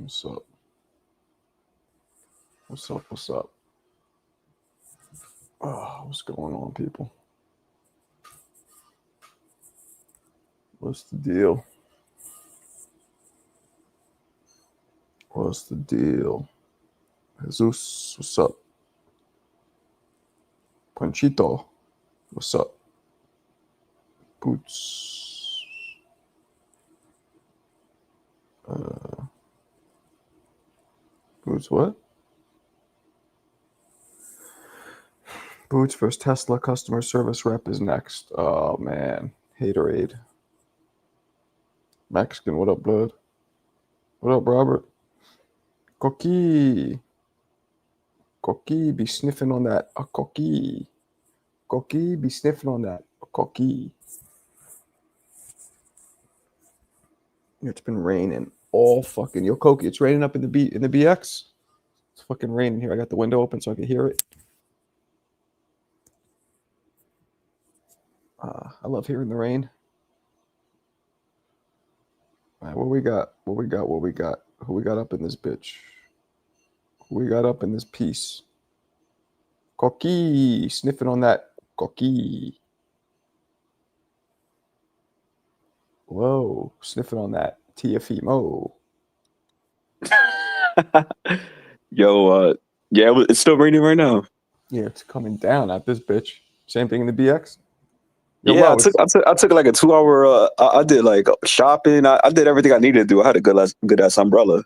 What's up? What's up? What's up? Oh, what's going on, people? What's the deal? What's the deal? Jesus, what's up? Panchito, what's up? Boots. Boots, what? Boots versus Tesla customer service rep is next. Oh, man. Haterade. Mexican, what up, blood? What up, Robert? Coqui. Coqui, be sniffing on that. A coqui. Coqui, be sniffing on that. A coqui. It's been raining all fucking. Yo, Coqui, it's raining up in the BX. It's fucking raining here. I got the window open so I can hear it. I love hearing the rain. All right, what we got? What we got? What we got? Who we got up in this bitch? Who we got up in this piece? Coqui, sniffing on that. Coqui. Whoa, sniffing on that. Tiafimo. Yo, yeah, it's still raining right now. Yeah, it's coming down at this bitch. Same thing in the BX. Yo, Yeah, wow, I took like a 2 hour. I did like shopping. I did everything I needed to do. I had a good ass umbrella.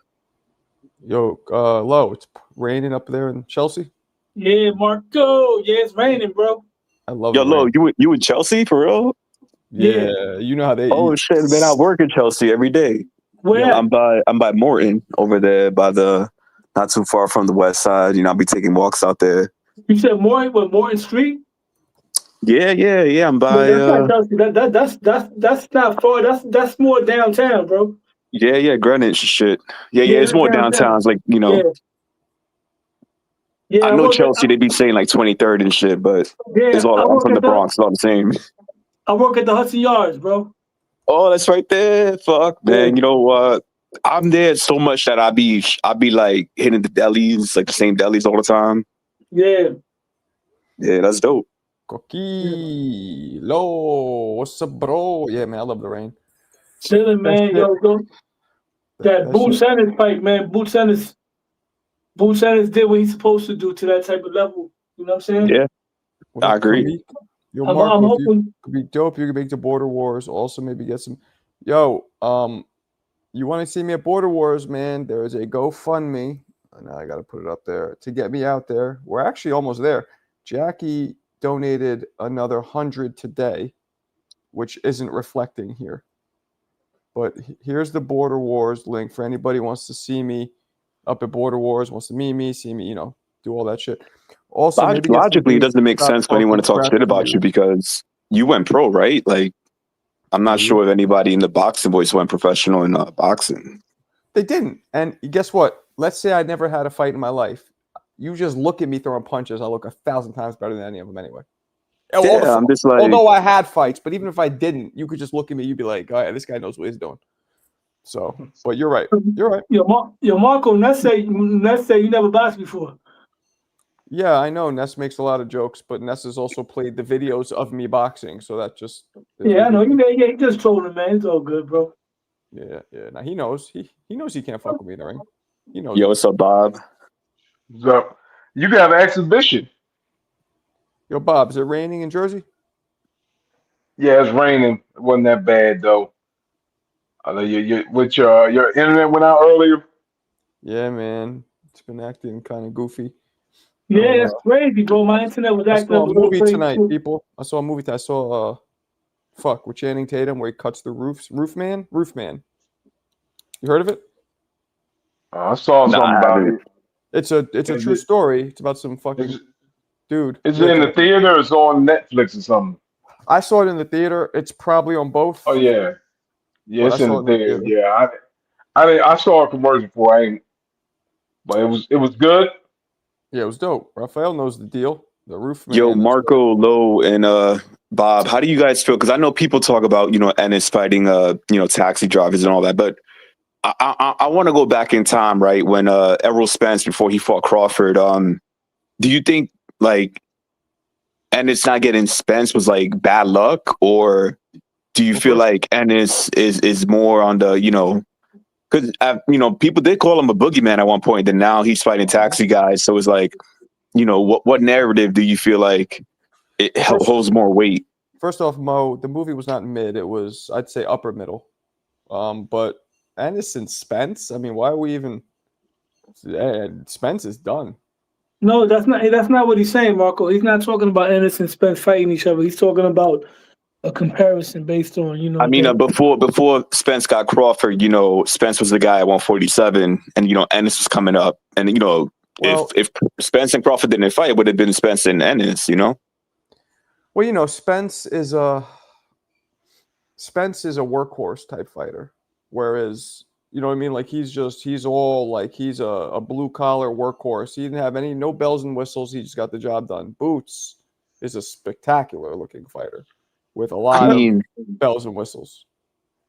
Yo, Lo, it's raining up there in Chelsea. Yeah, Marco. Yeah, it's raining, bro. I love Yo, it. Lo, you in Chelsea for real? Yeah, you know how they. Oh shit, man! I work in Chelsea every day. Where? I'm by Morton over there by the not too far from the west side. You know, I'll be taking walks out there. You said Morton Street? Yeah. I'm by. That's not Chelsea. That's not far. That's more downtown, bro. Yeah, Greenwich shit. Yeah, it's more downtown. It's like, you know. Yeah, I know Chelsea. They be saying like 23rd and shit, but it's all. I'm from the Bronx. It's all the same. I work at the Hudson Yards, bro. Oh, that's right there. Fuck, man. Yeah. You know what? I'm there so much that I be like hitting the delis, like the same delis all the time. Yeah, that's dope. Coqui, Lo, what's up, bro? Yeah, man, I love the rain. Chilling, man. Yo, that Boot Sanders fight, man. Boot Sanders did what he's supposed to do to that type of level. You know what I'm saying? Yeah, I agree. Yo, Marco, I'm hoping could be dope. You could make the Border Wars. Also, maybe get some. Yo, you want to see me at Border Wars, man? There is a GoFundMe. Now I got to put it up there to get me out there. We're actually almost there. Jackie donated another 100 today, which isn't reflecting here. But here's the Border Wars link for anybody who wants to see me up at Border Wars, wants to meet me, see me, do all that shit. Also, logically, it doesn't make sense for anyone to talk shit about you because you went pro, right? Like, I'm not sure if anybody in the boxing boys went professional in boxing. They didn't. And guess what? Let's say I never had a fight in my life. You just look at me throwing punches, I look 1,000 times better than any of them anyway. Yeah, I'm just like, although I had fights, but even if I didn't, you could just look at me, you'd be like, oh, yeah, this guy knows what he's doing. So, but you're right. You're right. Yo, Marco, let's say you never boxed before. Yeah, I know. Ness makes a lot of jokes, but Ness has also played the videos of me boxing, so that just... Yeah, I know. He just trolling, man. It's all good, bro. Yeah. Now, he knows. He knows he can't fuck with me in the ring. He knows. Yo, what's up, Bob? What's up? You got an exhibition. Yo, Bob, is it raining in Jersey? Yeah, it's raining. It wasn't that bad, though. I know with your internet went out earlier. Yeah, man. It's been acting kind of goofy. Yeah, it's crazy, bro. My internet was acting up. I saw a movie tonight, people. I saw a movie. I saw with Channing Tatum where he cuts the roofs. Roofman. You heard of it? I saw something about it. It's a true story. It's about some fucking dude. Is it in the theater or it's on Netflix or something? I saw it in the theater. It's probably on both. Oh yeah, it's in the theater. Yeah, I saw a commercial for it, but it was good. Yeah, it was dope. Raphael knows the deal. The Roofman. Yo, Marco, Lo, and Bob, how do you guys feel? Because I know people talk about Ennis fighting Taxi drivers and all that, but I want to go back in time, right? When Errol Spence, before he fought Crawford, do you think like Ennis not getting Spence was like bad luck, or do you feel like Ennis is more on the, you know, because people did call him a boogeyman at one point, and now he's fighting taxi guys. So it's like, you know, what narrative do you feel like it holds more weight? First off, Mo, the movie was not mid; it was, I'd say, upper middle. But Ennis and Spence, I mean, why are we even? Spence is done. No, that's not what he's saying, Marco. He's not talking about Ennis and Spence fighting each other. He's talking about a comparison based on, you know. I mean, before Spence got Crawford, you know, Spence was the guy at 147, and you know, Ennis was coming up, and you know, if Spence and Crawford didn't fight, it would have been Spence and Ennis, you know. Well, you know, Spence is a workhorse type fighter, whereas, you know what I mean, like he's all like he's a blue collar workhorse. He didn't have no bells and whistles. He just got the job done. Boots is a spectacular looking fighter with a lot of bells and whistles.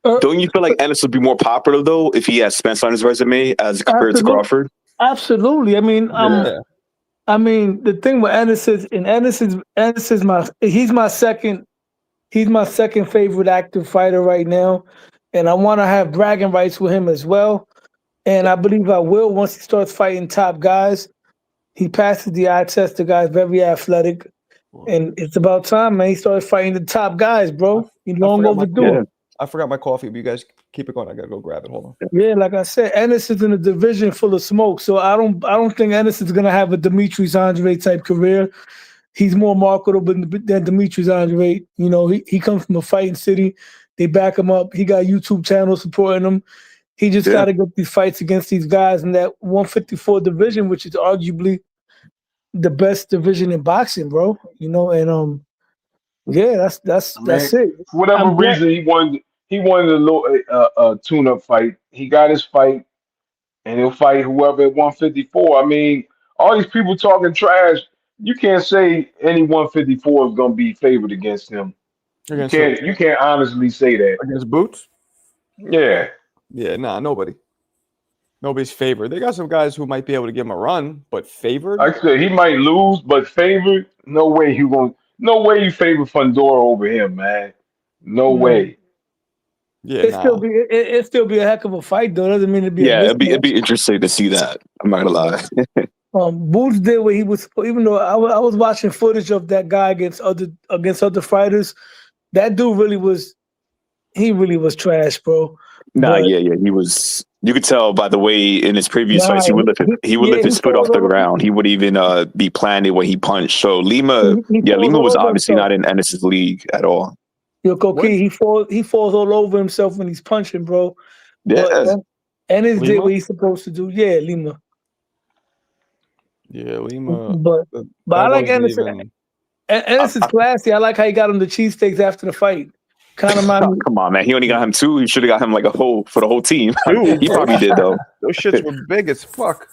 Don't you feel like Ennis would be more popular though if he had Spence on his resume as compared to Crawford? Absolutely. I mean, I mean, the thing with Ennis is, he's my second favorite active fighter right now, and I want to have bragging rights with him as well. And I believe I will once he starts fighting top guys. He passes the eye test. The guy's very athletic, and it's about time, man. He started fighting the top guys, bro. He's long overdue. I forgot my coffee, but you guys keep it going. I gotta go grab it. Hold on. Yeah, like I said, Ennis is in a division full of smoke, so I don't think Ennis is gonna have a Demetrius Andre type career. He's more marketable than Demetrius Andre. You know, he comes from a fighting city. They back him up. He got YouTube channels supporting him. He just got to get these fights against these guys in that 154 division, which is arguably the best division in boxing, bro. You know, and that's it. For whatever reason, he wanted a little tune-up fight. He got his fight, and he'll fight whoever at 154. I mean, all these people talking trash. You can't say any 154 is gonna be favored against him. You can't honestly say that against Boots. Yeah. Yeah, nah, nobody's favored. They got some guys who might be able to give him a run, but favored. Like I said, he might lose, but favored. No way you favor Fundora over him, man. No way. Yeah, it'd still be a heck of a fight, though. Doesn't mean it'd be. Yeah, it'd be interesting to see that. I'm not gonna lie. Boots did what he was. Even though I was watching footage of that guy against other fighters, that dude really was trash, bro. Nah, he was. You could tell by the way in his previous fights he would lift his foot off the ground. He would even be planted when he punched. So Lima was obviously not in Ennis's league at all. Yo, Koki, he falls all over himself when he's punching, bro. Yeah, Ennis did what he's supposed to do. Yeah, Lima. Yeah, Lima. But I like Ennis. Ennis is classy. I like how he got him the cheesesteaks after the fight. Kind of come on, man. He only got him 2. He should have got him like for the whole team. He probably did though. Those shits were big as fuck.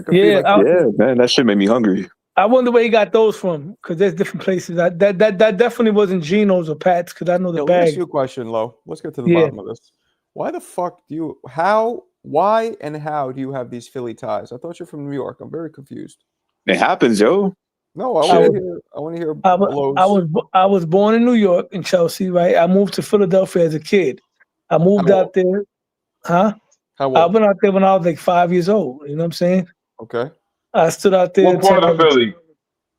Man, that shit made me hungry. I wonder where he got those from, because there's different places. That definitely wasn't Geno's or Pat's, because I know the bag. Let me ask you a question, Lo. Let's get to the bottom of this. Why the fuck why and how do you have these Philly ties? I thought you're from New York. I'm very confused. It happens, yo. No, I want to hear. I was born in New York, in Chelsea, right? I moved to Philadelphia as a kid. I moved out there. Huh? How old? I went out there when I was like 5 years old. You know what I'm saying? Okay. I stood out there. What part of Philly?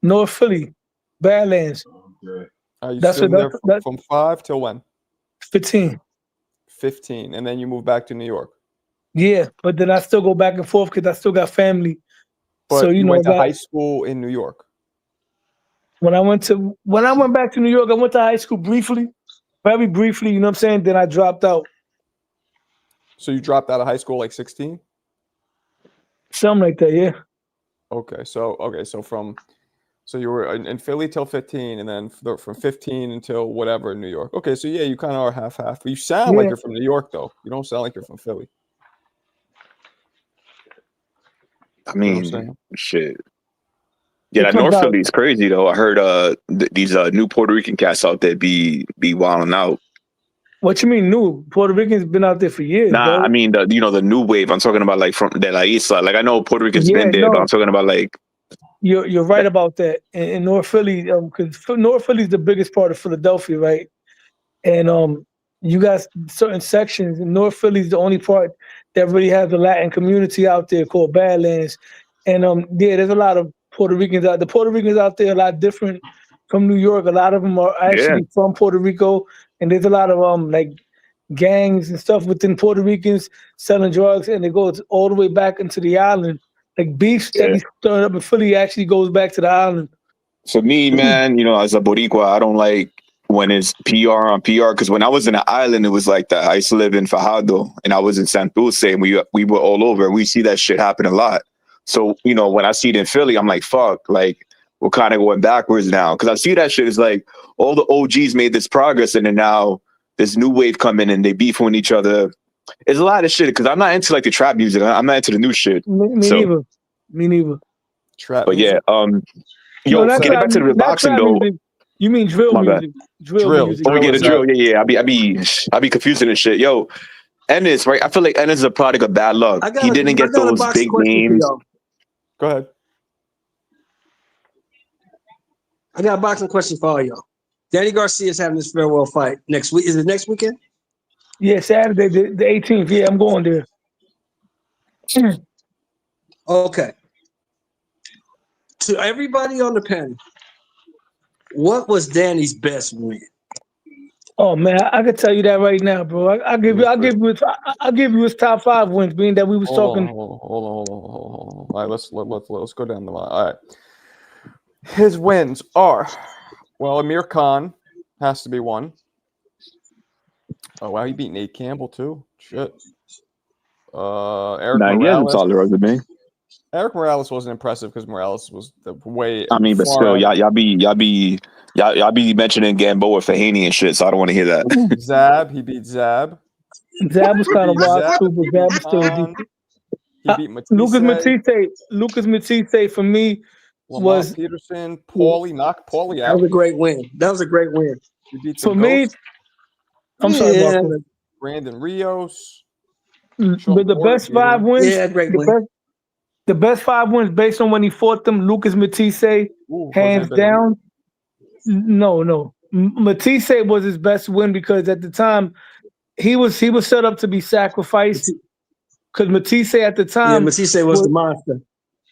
North Philly, Badlands. Okay. That's from 5 till when? 15. 15, and then you move back to New York. Yeah, but then I still go back and forth because I still got family. But so you went to high school in New York. When I went back to New York, I went to high school briefly, very briefly. You know what I'm saying? Then I dropped out. So you dropped out of high school like 16? Something like that, yeah. Okay, so you were in Philly till 15, and then from 15 until whatever in New York. Okay, so yeah, you kind of are half. But you sound like you're from New York, though. You don't sound like you're from Philly. I mean, shit. Yeah, that North Philly is crazy though. I heard these new Puerto Rican cats out there be wilding out. What you mean new? Puerto Ricans been out there for years, Nah, bro. I mean the new wave. I'm talking about like from De La Isla. Like I know Puerto Rican's Yeah, been there, but I'm no, talking about like you're right about that. In North Philly, because North Philly is the biggest part of Philadelphia, right? And you got certain sections. And North Philly is the only part that really has a Latin community out there called Badlands. And yeah, there's a lot of Puerto Ricans out. The Puerto Ricans out there are a lot different from New York. A lot of them are actually from Puerto Rico, and there's a lot of like gangs and stuff within Puerto Ricans selling drugs, and it goes all the way back into the island. Like beef that be stirred up in Philly actually goes back to the island. for me, man. You know, as a Boricua, I don't like when it's PR on PR because when I was in the island, it was like that. I used to live in Fajardo, and I was in San Dulce, and we were all over. We see that shit happen a lot. So you know, when I see it in Philly, I'm like, fuck, like we're kind of going backwards now because I see that shit is like all the OGs made this progress, and then now this new wave coming and they beefing with each other. It's a lot of shit because I'm not into like the trap music. I'm not into the new shit. Me neither. Me neither. Trap. But music. yeah, yo, that's getting back to the boxing though. Music. You mean drill My bad. music? Drill music. Oh, we get a Drill, drill. Yeah. I be confusing and shit. Yo, Ennis, right? I feel like Ennis is a product of bad luck. He didn't get those big names. Go ahead. I got a boxing question for all y'all. Danny Garcia is having his farewell fight next week. Is it next weekend? Yeah, Saturday, the 18th. Yeah, I'm going there. Okay. To everybody on the panel, what was Danny's best win? Oh man, I can tell you that right now, bro. I'll give you his top 5 wins, being that we was talking. Hold on. All right, let's go down the line. All right. His wins are, well, Amir Khan has to be one. Oh wow, he beat Nate Campbell too. Shit. Eric Morales. Eric Morales wasn't impressive because Morales was the way. I mean, but still, y'all be mentioning Gamboa for Haney and shit, so I don't want to hear that. Zab, he beat Zab. Zab was kind of wild too, but Zab was still decent. He beat Matisse. Lucas Matisse for me was Peterson. Paulie knocked Paulie out. That was a great win. He beat for me. I'm sorry about that. Brandon Rios. But the best 5 wins. Yeah, great win. The best 5 wins based on when he fought them. Lucas Matisse, hands down. No. Matisse was his best win because at the time he was set up to be sacrificed. Because Matisse at the time, Matisse was the monster.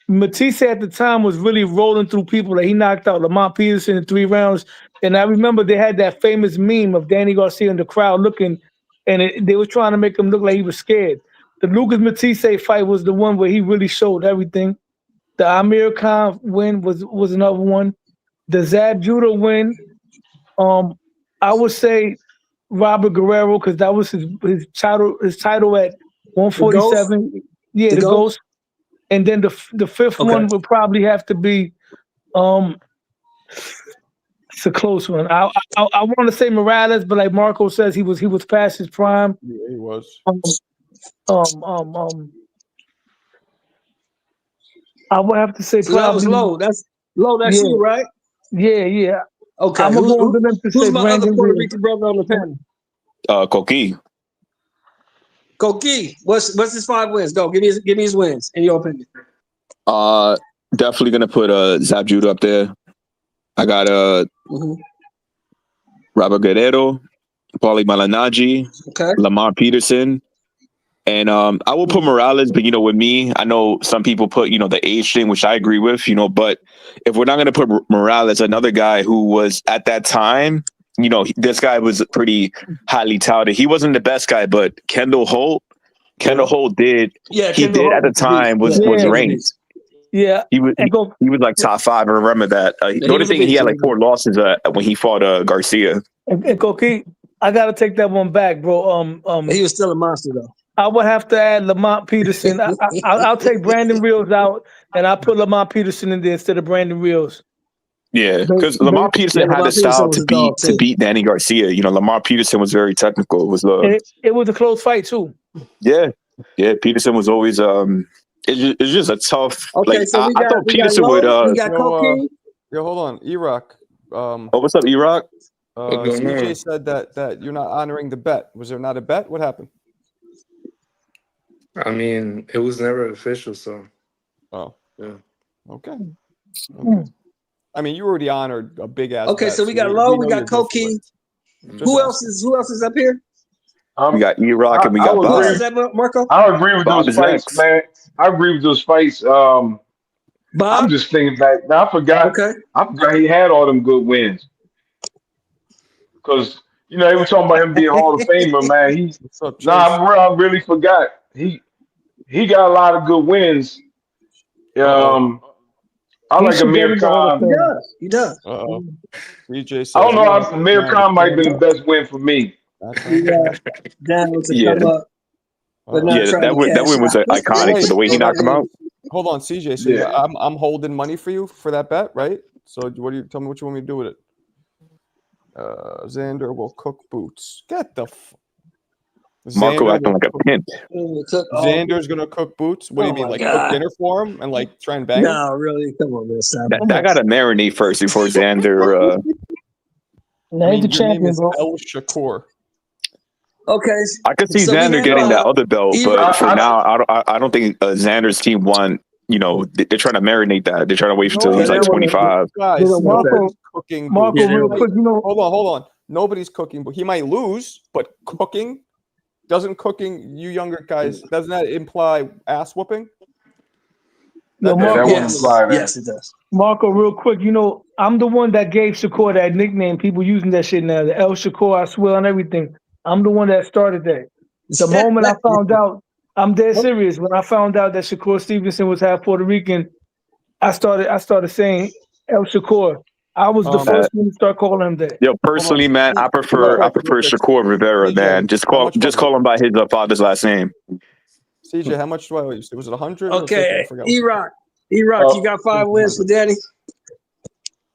Matisse at the time was really rolling through people. Like he knocked out Lamont Peterson in 3 rounds. And I remember they had that famous meme of Danny Garcia in the crowd looking, and they were trying to make him look like he was scared. The Lucas Matisse fight was the one where he really showed everything. The Amir Khan win was another one. The Zab Judah win, I would say Robert Guerrero because that was his title at 147. The Ghost. And then the 5th one would probably have to be it's a close one. I want to say Morales, but like Marco says, he was past his prime. Yeah, he was. I would have to say so that was low. That's low. That's you, right? Yeah. Okay. I'm going to them to who's say my Brandon other Puerto Real. Rican brother on the panel? Coqui. Coqui, what's his 5 wins? Go, give me his wins in your opinion. Definitely gonna put Zab Judah up there. I got Robert Guerrero, Paulie Malignaggi, Lamar Peterson, and I will put Morales. But with me, I know some people put the age thing, which I agree with. But if we're not gonna put Morales, another guy who was at that time, this guy was pretty highly touted. He wasn't the best guy, but Kendall Holt did. Yeah, he did at the time was ranked. Yeah, he was like top 5. I remember that. The only thing he had like 4 losses when he fought Garcia. And Coqui, I gotta take that one back, bro. He was still a monster though. I would have to add Lamont Peterson. I'll take Brandon Rios out, and I'll put Lamont Peterson in there instead of Brandon Rios. Yeah, because Lamar Peterson had the style to beat Danny Garcia. Lamar Peterson was very technical. It was a close fight too. Yeah. Peterson was always it's just a tough. Okay, so I thought Peterson would. We got Coqui. Yo, hold on, Iraq. What's up, Iraq? What's going CJ on? said that you're not honoring the bet. Was there not a bet? What happened? I mean, it was never official, so Oh, yeah. okay. I mean, you already honored a big ass. Okay, bet, so we got Low, we know got you're good for Koki. it. Who else is up here? We got E-Rock and we I got would Who Bob. else agree. is that, Marco? I agree with Bob those is fights, next. man. I agree with those fights. I'm Bob? just thinking back. Now, I forgot he had all them good wins. Because they were talking about him being Hall of Famer, man. What's up, Chase? I really forgot. He got a lot of good wins. I He like should get Amir in the Hall of Khan. Fame. He does. Uh-oh. CJ says, I don't know. "Yeah, Amir man, Khan might have been the best win for me. that's He fine." down to Yeah. come up, but not Yeah, trying that to win cash was out. iconic for the way he knocked him out. Hold on, CJ. So Yeah. I'm holding money for you for that bet, right? So what do you tell me what you want me to do with it? Xander will cook boots. Get the Marco Xander acting will like a cook- pimp. Xander's gonna cook boots. What do Oh you mean, my like God. cook dinner for him and like try and bang him? No, really. Come on, man. Stop. That got to marinate first before Xander. Now I he's mean, the your name champion, is bro. El Shakur. Okay. I could see So we Xander have, getting that other belt, but I- for I- now, I don't think Xander's team won. They're trying to marinate that. They're trying to wait until No, he's like they won't. 25. Guys, Hold on, Marco. nobody's cooking Marco, boots. Yeah, real quick, Hold on. Nobody's cooking, but he might lose. But cooking you younger guys, doesn't that imply ass whooping? Yo, That Yeah, that Marco, wouldn't Yes. apply. Yes, it does. Marco, real quick, I'm the one that gave Shakur that nickname. People using that shit now. The El Shakur, I swear on everything. I'm the one that started that. The moment I found out, I'm dead serious. When I found out that Shakur Stevenson was half Puerto Rican, I started saying El Shakur. I was the first one to start calling him that. Yo, personally, man, I prefer Shakur Rivera, CJ, man. Just how much call him by his father's last name. CJ, how much do I owe you? Was it 100? Okay, I E-Rock, you got 5 wins for Danny.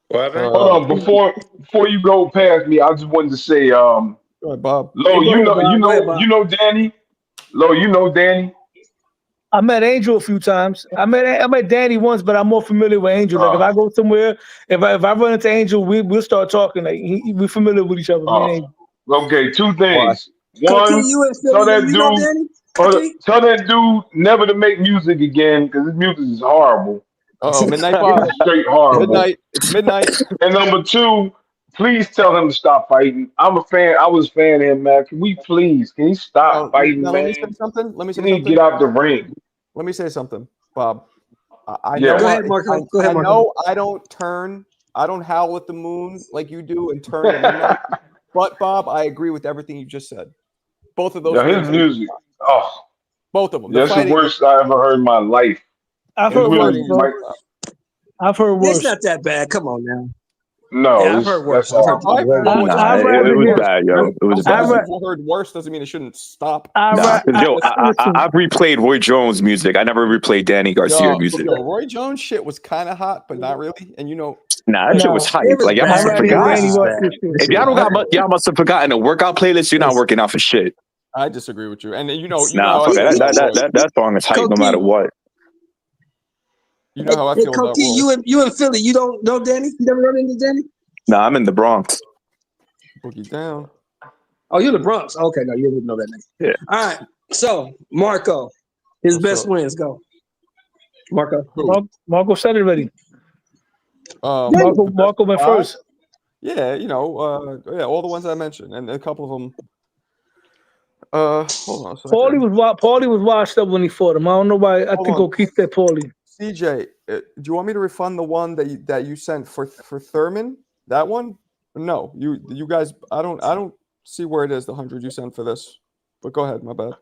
What happened? Hold on, before you go past me, I just wanted to say, Go ahead, Bob. Lo, Go ahead, Bob. Go ahead, Bob. you know Danny. Lo, you know Danny. I met Angel a few times. I met Danny once, but I'm more familiar with Angel. Like if I go somewhere, if I run into Angel, we'll start talking. Like we're familiar with each other. Me and Angel. Okay, 2 things. Koki, One, you in tell Philly, that you know dude, Danny? tell that dude never to make music again because his music is horrible. Uh-oh, midnight Bob. Straight horrible. Midnight. It's midnight. And number 2, please tell him to stop fighting. I'm a fan. I was a fan of him, man. Can he stop fighting, Now, man? let me say something. Let me say He need to something. get out the ring. Let me say something, Bob. I Yeah. know. Go ahead, Marco. Go ahead, I Marco. know I don't howl at the moon like you do and turn at midnight. But Bob, I agree with everything you just said. Both of those Yeah, things. his music. Oh, Both of them. that's the worst I ever heard in my life. I've His heard worse, music bro. might- I've heard It's worse. not that bad. Come on now. No, Yeah, I've it's- heard worse. that's I've heard horrible. way worse. Nah, I'd it rather was hear- bad, yo. It was I'd bad. rather- If you heard worse doesn't mean it shouldn't stop. Nah, 'cause, yo, I've replayed Roy Jones music. I never replayed Danny Garcia music. Yo, Roy Jones shit was kind of hot, but not really. And Nah, that shit was hype. It was Like y'all bad. must have I'd rather hear forgot. Danny Rush bad. shit. If y'all don't got, y'all must have forgotten a workout playlist. You're not working out for shit. I disagree with you. And you know Nah, how I fuck feel it. about Roy. That song is hype no Koki. matter what. You know how I Hey, feel about Koki, Roy. you in Philly? You don't know Danny? You never run into Danny? Nah, I'm in the Bronx. Boogie down. Oh, you're the Bronx. Okay, no, you didn't know that name. Yeah. All right. So Marco, his What's best up? wins. Go, Marco. Marco said it already. Um, Marco went first. Yeah, all the ones I mentioned, and a couple of them. Hold on a second. Paulie was washed up when he fought him. I don't know why. I Hold think on. O'Keefe said Paulie. CJ, do you want me to refund the one that you sent for Thurman? That one? No, you guys. I don't see where it is. The 100 you sent for this. But go ahead. My bad.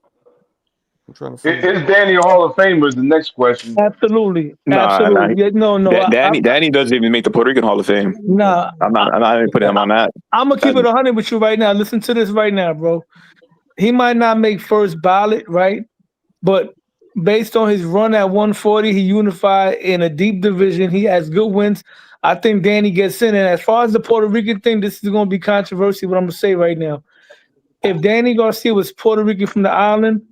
I'm trying to find it. Is Danny a Hall of Famer? Is the next question. Absolutely. Nah, Absolutely. Yeah, no. Danny doesn't even make the Puerto Rican Hall of Fame. Nah, I'm not even putting him on that. I'm gonna keep it 100 with you right now. Listen to this right now, bro. He might not make first ballot, right? But based on his run at 140, he unified in a deep division. He has good wins. I think Danny gets in. And as far as the Puerto Rican thing, this is going to be controversy, what I'm going to say right now. If Danny Garcia was Puerto Rican from the island,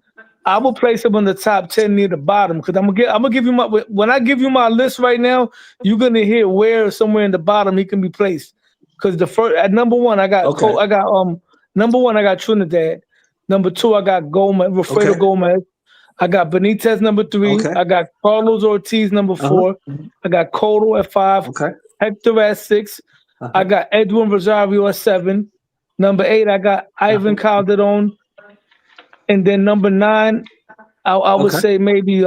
I will place him in the top 10 near the bottom because I'm gonna give you when I give you my list right now, you're gonna hear where somewhere in the bottom he can be placed. Because the first at number one, I got Okay. number one, I got Trinidad. Number two, I got Gomez, Wilfredo Okay. Gomez. I got Benitez number three. Okay. I got Carlos Ortiz number four. I got Cotto at five. Okay. Hector at six. I got Edwin Rosario at seven. Number 8, I got Ivan Calderon. And then number 9, I would say maybe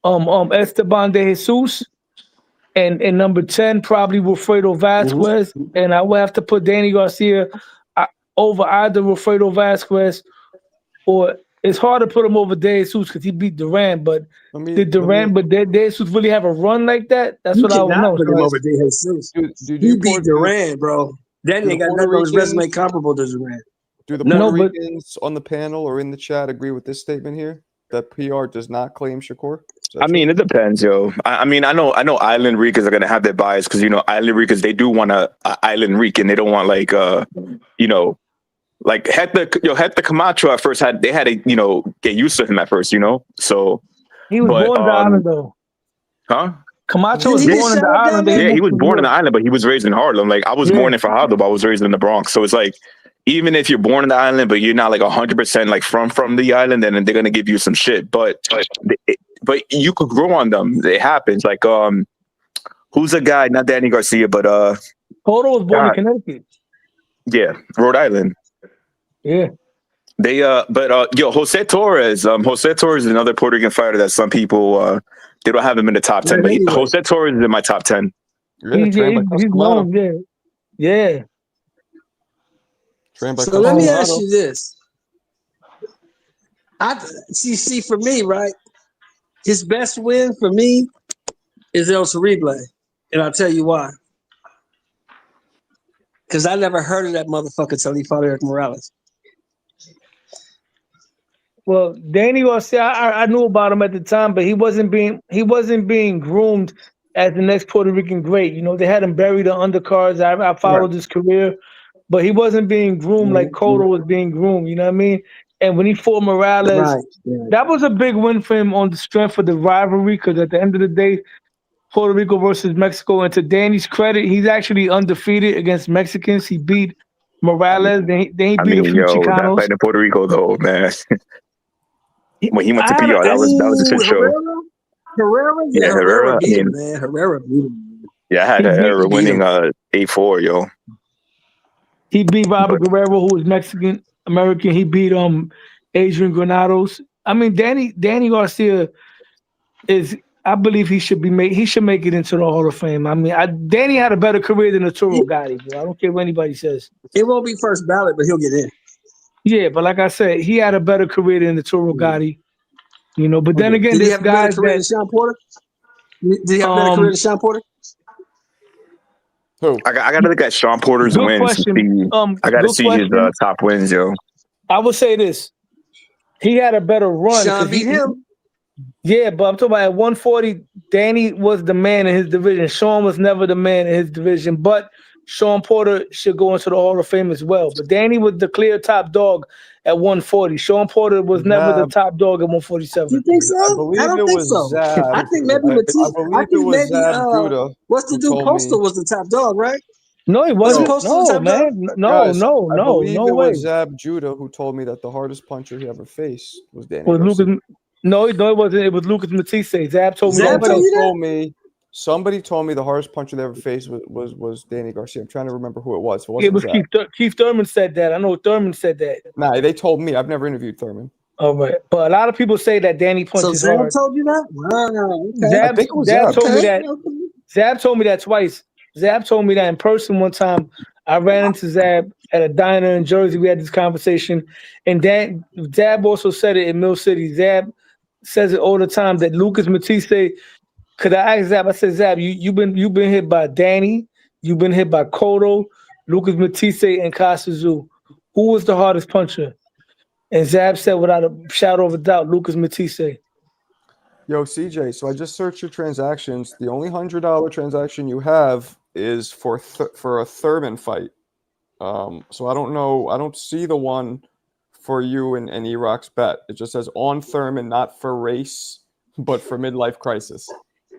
Esteban de Jesus. And number 10, probably Wilfredo Vasquez. And I would have to put Danny Garcia over either Wilfredo Vasquez or it's hard to put him over De Jesus because he beat Durant. But did De Jesus really have a run like that? That's what I would know. Put him over De Jesus. He beat Durant, bro. Danny ain't got nothing on his resume comparable to Durant. Do the Puerto Ricans on the panel or in the chat agree with this statement here? That PR does not claim Shakur? I mean, it depends, yo. I mean, I know Island Ricans are gonna have their bias because Island Ricans, they do want a Island Rican. They don't want like like Hector Camacho at first had to get used to him at first, So he was born in the island though. Huh? Camacho was born in the island. Yeah, he was born in the island, but he was raised in Harlem. Like I was born in Fajardo, but I was raised in the Bronx. So it's like even if you're born in the island, but you're not like 100% like from the island, then they're gonna give you some shit. But you could grow on them. It happens. Like who's a guy? Not Danny Garcia, but Cotto was born in Connecticut. Yeah, Rhode Island. Yeah. They Jose Torres. Jose Torres is another Puerto Rican fighter that some people they don't have him in the top 10, but Jose Torres is in my top 10. He's known, yeah. So let me ask you this. I see for me, right? His best win for me is El Cerrible. And I'll tell you why. Because I never heard of that motherfucker till he fought Eric Morales. Well, Danny Garcia, I knew about him at the time, but he wasn't being groomed as the next Puerto Rican great. They had him buried in undercards. I followed his career, but he wasn't being groomed like Cotto was being groomed. You know what I mean? And when he fought Morales, that was a big win for him on the strength of the rivalry. Because at the end of the day, Puerto Rico versus Mexico. And to Danny's credit, he's actually undefeated against Mexicans. He beat Morales. Then he beat a few Chicanos. That fight in Puerto Rico, though, man. When he went to PR, that was a shit show. Herrera beat him, man. Herrera beat him. Yeah, I had Herrera winning 8-4, yo. He beat Robert Guerrero, who was Mexican American. He beat Adrian Granados. I mean, Danny Garcia I believe he should make it into the Hall of Fame. I mean, Danny had a better career than Arturo Gatti, bro. I don't care what anybody says. It won't be first ballot, but he'll get in. Yeah, but like I said, he had a better career than Arturo Gatti. But then again, did he have a better career than Sean Porter? Did he have a better career than Sean Porter? Who? I got to look at Sean Porter's wins. I got to see his top wins, yo. I would say this: he had a better run. Sean beat him. Yeah, but I'm talking about at 140, Danny was the man in his division. Sean was never the man in his division, but Sean Porter should go into the Hall of Fame as well. But Danny was the clear top dog at 140. Sean Porter was never the top dog at 147. You think so? I don't think so. I think maybe what's the dude Postal was the top dog, right? No, he wasn't. No, man. No way. It was Zab Judah who told me that the hardest puncher he ever faced was Danny Garcia. No, it wasn't. It was Lucas Matisse. Zab told me. Somebody told me the hardest puncher they ever faced was Danny Garcia. I'm trying to remember who it was. It was Keith Thurman said that. I know Thurman said that. Nah, they told me. I've never interviewed Thurman. All right, but a lot of people say that Danny punches hard. So Zab told you that? Wow. Okay. Zab told me that. Zab told me that twice. Zab told me that in person one time. I ran into Zab at a diner in Jersey. We had this conversation, and Zab also said it in Mill City. Zab says it all the time that Lucas Matisse. Could I ask Zab? I said, Zab, you've been hit by Danny, you've been hit by Cotto, Lucas Matisse, and Casazu. Who was the hardest puncher? And Zab said, without a shadow of a doubt, Lucas Matisse. Yo, CJ, so I just searched your transactions. The only $100 transaction you have is for a Thurman fight. So I don't know. I don't see the one for you and E-Rock's bet. It just says on Thurman, not for race, but for midlife crisis.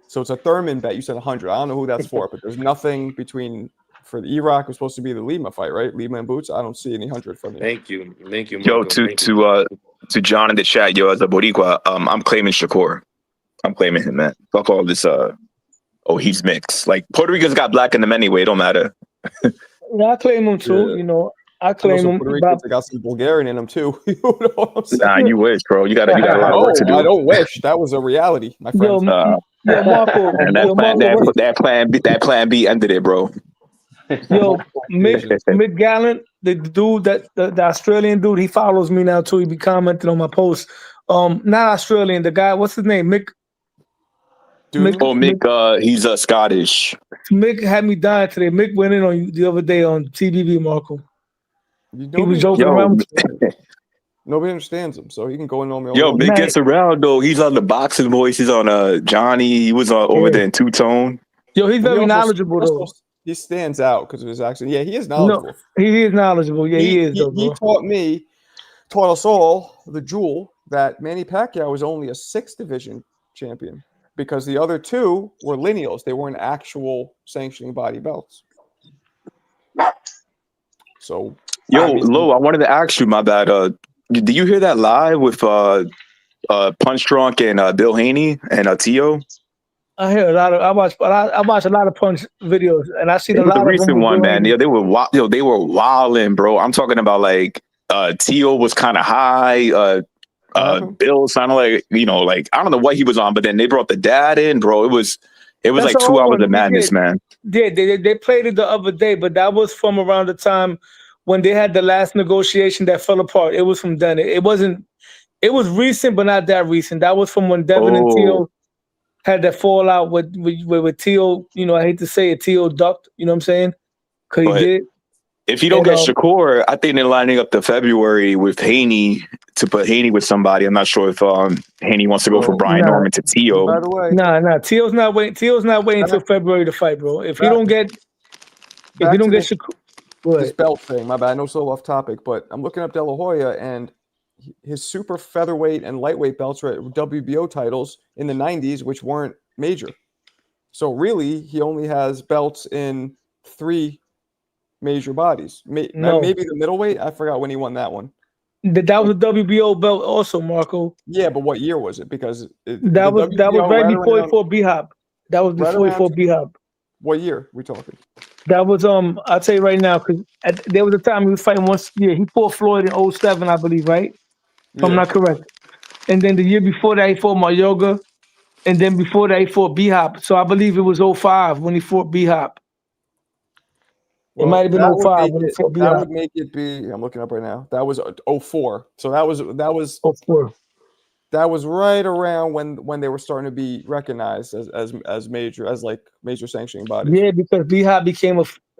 So it's a Thurman bet. You said 100. I don't know who that's for, but there's nothing between for the E-Rock was supposed to be the Lima fight, right? Lima and Boots. I don't see any 100 from you. Thank you, Yo, Marco. Thank you. to John in the chat, yo, as a Boricua, I'm claiming Shakur. I'm claiming him, man. Fuck all this. He's mixed. Like Puerto Rico's got black in them anyway. It don't matter. Yeah, I claim him too. Yeah. You know, I I know claim some him. Puerto Ricans that got some Bulgarian in them too. You know what I'm saying? Nah, you wish, bro. You got a lot of work to do. I don't wish. That was a reality, my Yo, friends. Marco. And Yo, Marco, that plan B ended it, bro. Yo, Mick Gallant, the dude the Australian dude, he follows me now too. He be commenting on my posts. Not Australian, the guy, what's his name? Mick. Mick, he's Scottish. Mick had me dying today. Mick went in on you the other day on TBV, Marco. He was joking around. Nobody understands him, so he can go in on me. Yo, Mick gets around though. He's on the Boxing Voice. He's on Johnny. He was over there in Two Tone. Yo, he's very knowledgeable though. He stands out because of his accent. Yeah, he is knowledgeable. No, he is knowledgeable. Yeah, he is. He taught us all, the Jewel, that Manny Pacquiao was only a 6th division champion because the other 2 were lineals. They weren't actual sanctioning body belts. So, yo, Lo, I wanted to ask you, my bad. Did you hear that live with Punch Drunk and Bill Haney and Tio? I hear a lot of. I watch a lot of Punch videos, and I see a lot the of recent one, man. Yeah, they were wilding, bro. I'm talking about like Tio was kind of high. Bill sounded like like I don't know what he was on, but then they brought the dad in, bro. It was like 2 hours of madness, man. Yeah, they played it the other day, but that was from around the time when they had the last negotiation that fell apart. It was from then. It wasn't. It was recent, but not that recent. That was from when Devin and Tio had that fallout with Tio. I hate to say it, Tio ducked. You know what I'm saying? Because he did. If you don't get Shakur, I think they're lining up the February with Haney to put Haney with somebody. I'm not sure if Haney wants to go for Brian Norman to Tio. By the way, nah. Tio's not waiting. Tio's not waiting until February to fight, bro. If you don't get Shakur, this belt thing. My bad. I know so off topic, but I'm looking up De La Hoya and his super featherweight and lightweight belts were WBO titles in the 90s, which weren't major. So really, he only has belts in 3 major bodies. Maybe the middleweight. I forgot when he won that one. That was a WBO belt also, Marco. Yeah, but what year was it? Because that was right before he fought B-Hop. That was before he fought B-Hop. What year we talking? That was I'll tell you right now, because there was a time he was fighting once. Yeah, he fought Floyd in 07, I believe, right? If I'm not correct. And then the year before that, he fought Mayoga. And then before that, he fought B-Hop. So I believe it was 05 when he fought B-Hop. It might have been 05 when he fought B-Hop. That would make it be. I'm looking up right now. That was 04. So that was 04. That was right around when they were starting to be recognized as major sanctioning bodies. Yeah, because B-Hop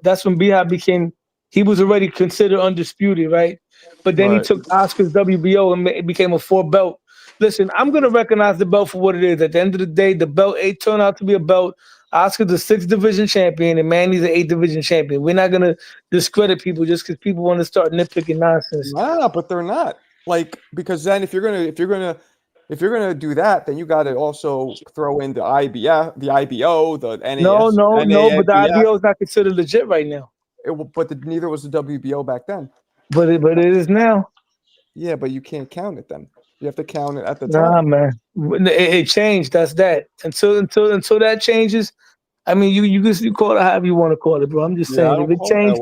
that's when B-Hop became. He was already considered undisputed, right? But then he took Oscar's WBO and it became a 4 belt. Listen, I'm gonna recognize the belt for what it is. At the end of the day, the belt turned out to be a belt. Oscar's a 6th division champion and Manny's an 8th division champion. We're not gonna discredit people just because people want to start nitpicking nonsense. Nah, but they're not. Because then if you're gonna do that, then you got to also throw in the IBO, the NAS. No, but the IBO is not considered legit right now. Neither was the WBO back then. But it is now. Yeah, but you can't count it then. You have to count it at the time. Nah, man, it changed. That's that. Until that changes, I mean, you call it however you want to call it, bro. I'm just saying if it changed.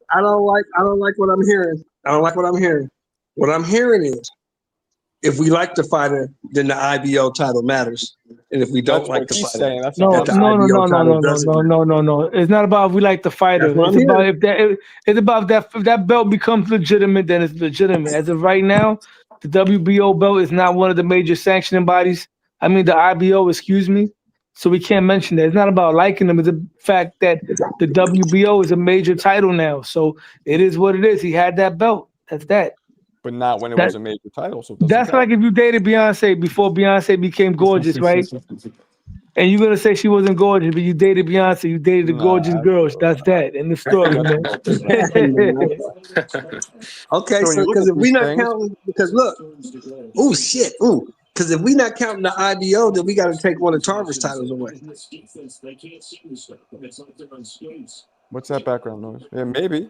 I don't like what I'm hearing. I don't like what I'm hearing. What I'm hearing is, if we like the fighter, then the IBO title matters, and if we don't like the fighter, no. It's not about if we like the fighter. It's about if that belt becomes legitimate, then it's legitimate. As of right now, the WBO belt is not one of the major sanctioning bodies. I mean, the IBO, excuse me. So we can't mention that. It's not about liking them. It's the fact that the WBO is a major title now. So it is what it is. He had that belt. That's that. But not when it was a major title. So that's like if you dated Beyonce before Beyonce became gorgeous, right? And you're gonna say she wasn't gorgeous, but you dated Beyonce. You dated the gorgeous girls. That's that in the story, man. Okay, so because if we not counting, because look, because if we not counting the IBO, then we got to take one of Tarver's titles away. What's that background noise? Yeah, maybe.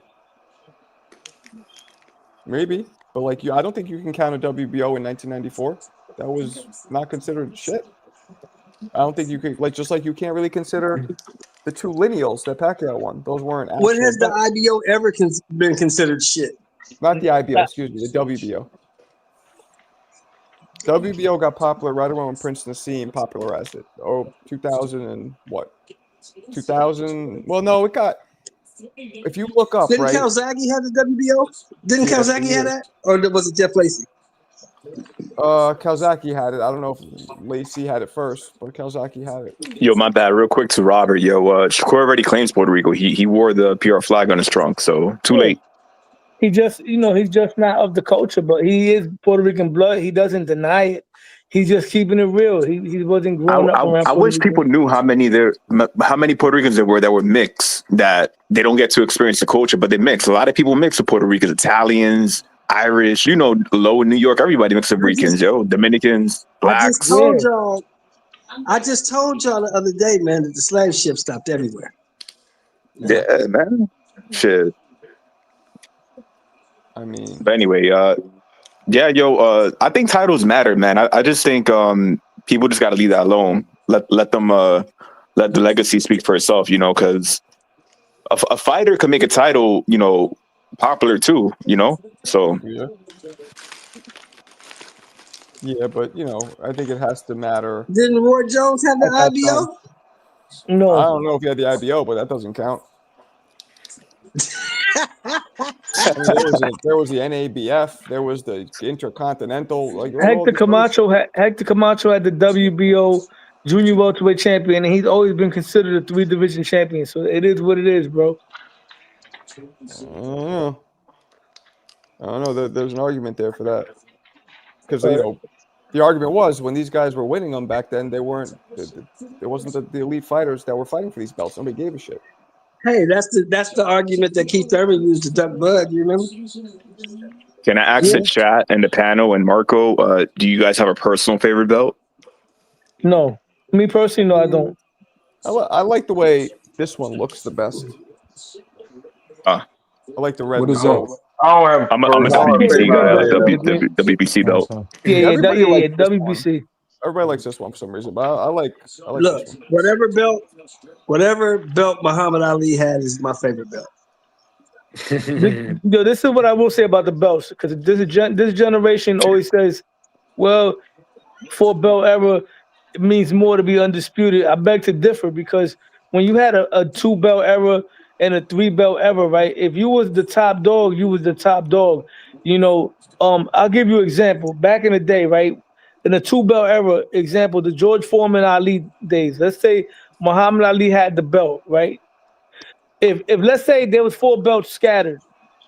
But like I don't think you can count a WBO in 1994. That was not considered shit. I don't think you could just like you can't really consider the 2 lineals that Pacquiao won. Those weren't actual. When has the IBO ever been considered shit? Not the IBO, excuse me, the WBO. WBO got popular right around when Prince Nassim popularized it. 2000 and what? 2000. Well, no, it got. If you look up, Didn't right? Calzaghe have the WBO? Didn't Calzaghe have that, or was it Jeff Lacey? Calzaghe had it. I don't know if Lacey had it first, but Calzaghe had it. Yo, my bad. Real quick to Robert. Yo, Shakur already claims Puerto Rico. He wore the PR flag on his trunk, so too late. He just, he's just not of the culture, but he is Puerto Rican blood. He doesn't deny it. He's just keeping it real. He wasn't growing up around. I wish people knew how many Puerto Ricans there were that were mixed, that they don't get to experience the culture, but they mix. A lot of people mix with Puerto Ricans, Italians, Irish, low in New York, everybody mixed with Ricans, Dominicans, blacks. I just told y'all the other day, man, that the slave ship stopped everywhere. Yeah, man. Shit. I mean, but anyway, I think titles matter, man. I just think people just got to leave that alone. Let them let the legacy speak for itself, because a fighter can make a title, popular too, So yeah, but I think it has to matter. Didn't Roy Jones have the IBO? No, I don't know if he had the IBO, but that doesn't count. I mean, there was the NABF, there was the Intercontinental. Hector Camacho had the WBO junior welterweight champion, and he's always been considered a 3-division champion. So it is what it is, bro. I don't know. There's an argument there for that, because the argument was when these guys were winning them back then, they weren't. There wasn't the elite fighters that were fighting for these belts. Nobody gave a shit. Hey, that's the argument that Keith Thurman used to duck Bud. You remember? Can I ask the chat and the panel and Marco? Do you guys have a personal favorite belt? No, me personally, no, I don't. I like the way this one looks the best. I like the red. What is that? I don't have. I'm a WBC belt. Yeah, WBC. Everybody likes this one for some reason, but I like. Look, this one. whatever belt Muhammad Ali had is my favorite belt. This is what I will say about the belts, because this generation always says, "Well, 4-belt era, it means more to be undisputed." I beg to differ, because when you had a 2-belt era and a 3-belt era, right? If you was the top dog, you was the top dog. I'll give you an example. Back in the day, right? In the 2-belt era, example, the George Foreman Ali days. Let's say Muhammad Ali had the belt, right? If let's say there was 4 belts scattered,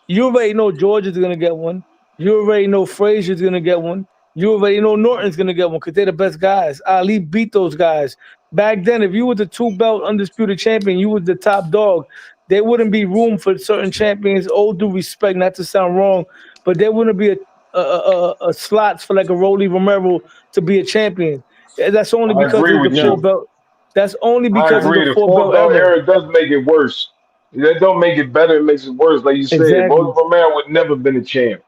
you already know George is gonna get one. You already know Frazier's gonna get one. You already know Norton's gonna get one, because they're the best guys. Ali beat those guys. Back then, if you were the 2-belt undisputed champion, you was the top dog. There wouldn't be room for certain champions. All due respect, not to sound wrong, but there wouldn't be a slots for like a Rolly Romero to be a champion. That's only because of the 4-belt. That's only because of the 4-belt era does make it worse. That don't make it better; it makes it worse. Like you said, Rolly Romero would never been a champ.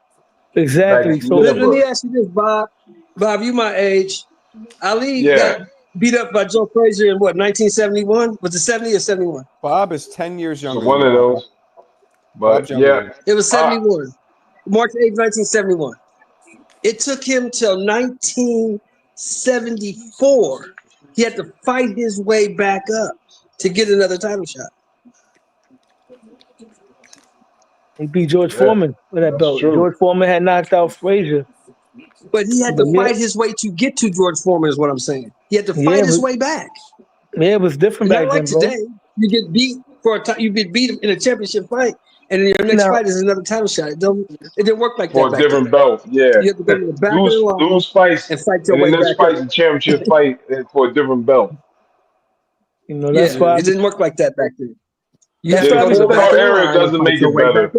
Exactly. So let me ask you this, Bob. Bob, you my age. Ali got beat up by Joe Frazier in what, 1971? Was it 70 or 71? Bob is 10 years younger. So one of those. But it was 71. March 8, 1971. It took him till 1974. He had to fight his way back up to get another title shot. He beat George Foreman with that belt. True. George Foreman had knocked out Frazier. But he had to fight his way to get to George Foreman, is what I'm saying. He had to fight his way back. Yeah, it was different back then, bro. Today, you get beat you get beat in a championship fight, and then your next fight is another title shot. It didn't work like that. For a different belt, You have to go to the back of the line, lose fights, and fight your way back. And the next fight's up. a championship fight for a different belt. That's why it didn't work like that back then. The 4-belt era doesn't make it better.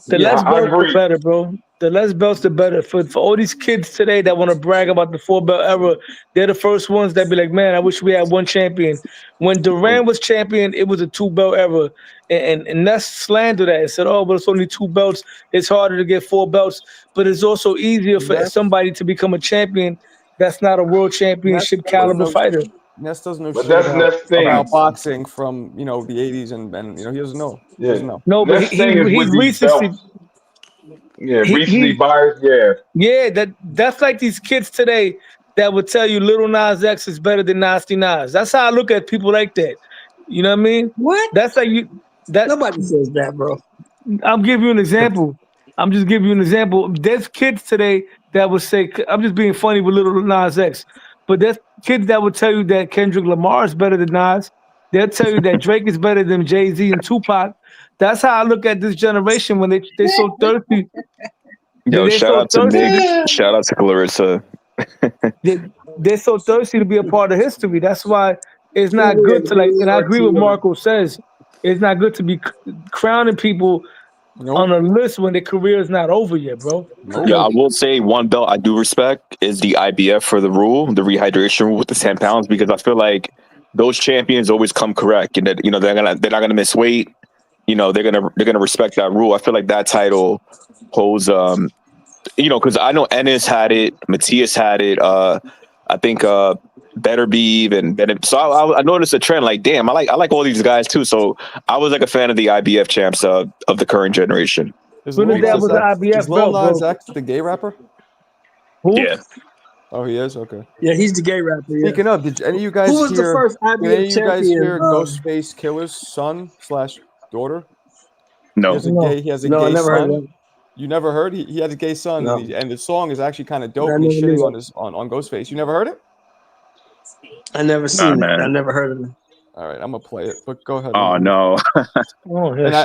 The less belts are better, bro. The less belts, the better. For all these kids today that want to brag about the 4-belt era, they're the first ones that be like, man, I wish we had one champion. When Duran was champion, it was a 2-belt era. And that's slander that. It said, oh, but it's only 2 belts. It's harder to get 4 belts. But it's also easier for somebody to become a champion that's not a world championship caliber fighter. Ness doesn't know But shit that's about, Ness thing. about boxing from, the 80s and he doesn't know. He doesn't know. No, but Ness thing is he's with these recently... belts. Yeah, recently biased, yeah. Yeah, that's like these kids today that would tell you Little Nas X is better than Nasty Nas. That's how I look at people like that. You know what I mean? What? That's like you. That Nobody says that, bro. I'll give you an example. I'm just giving you an example. There's kids today that would say, I'm just being funny with Little Nas X, but there's kids that would tell you that Kendrick Lamar is better than Nas. They'll tell you that Drake is better than Jay-Z and Tupac. That's how I look at this generation when they're so thirsty. Yo, shout out to Nick. Shout out to Clarissa. They're so thirsty to be a part of history. That's why it's not good to and I agree with Marco says, it's not good to be crowning people on a list when their career is not over yet, bro. Yeah, I will say one belt I do respect is the IBF for the rule, the rehydration rule with the 10 pounds, because I feel like those champions always come correct, and that they're not gonna miss weight. They're gonna respect that rule. I feel like that title holds, because I know Ennis had it, Matthias had it. I think Better Beeve and so I noticed a trend. Like, damn, I like all these guys too. So I was like a fan of the IBF champs of the current generation. Is Lil Nas X the gay rapper? Who? Yeah. Oh, he is? Okay. Yeah, he's the gay rapper. Yeah. Speaking of, did any of you guys Who was the first IBF did any of you guys champion, hear Ghostface Killer's son/daughter? No. He has a No, gay I never heard son. of him. You never heard? He has a gay son, No. and the song is actually kind of dope. I And he's never knew shitting on Ghostface. You never heard it? I never seen it. man. I never heard of him. All right, I'm gonna play it, but go ahead. Oh no. And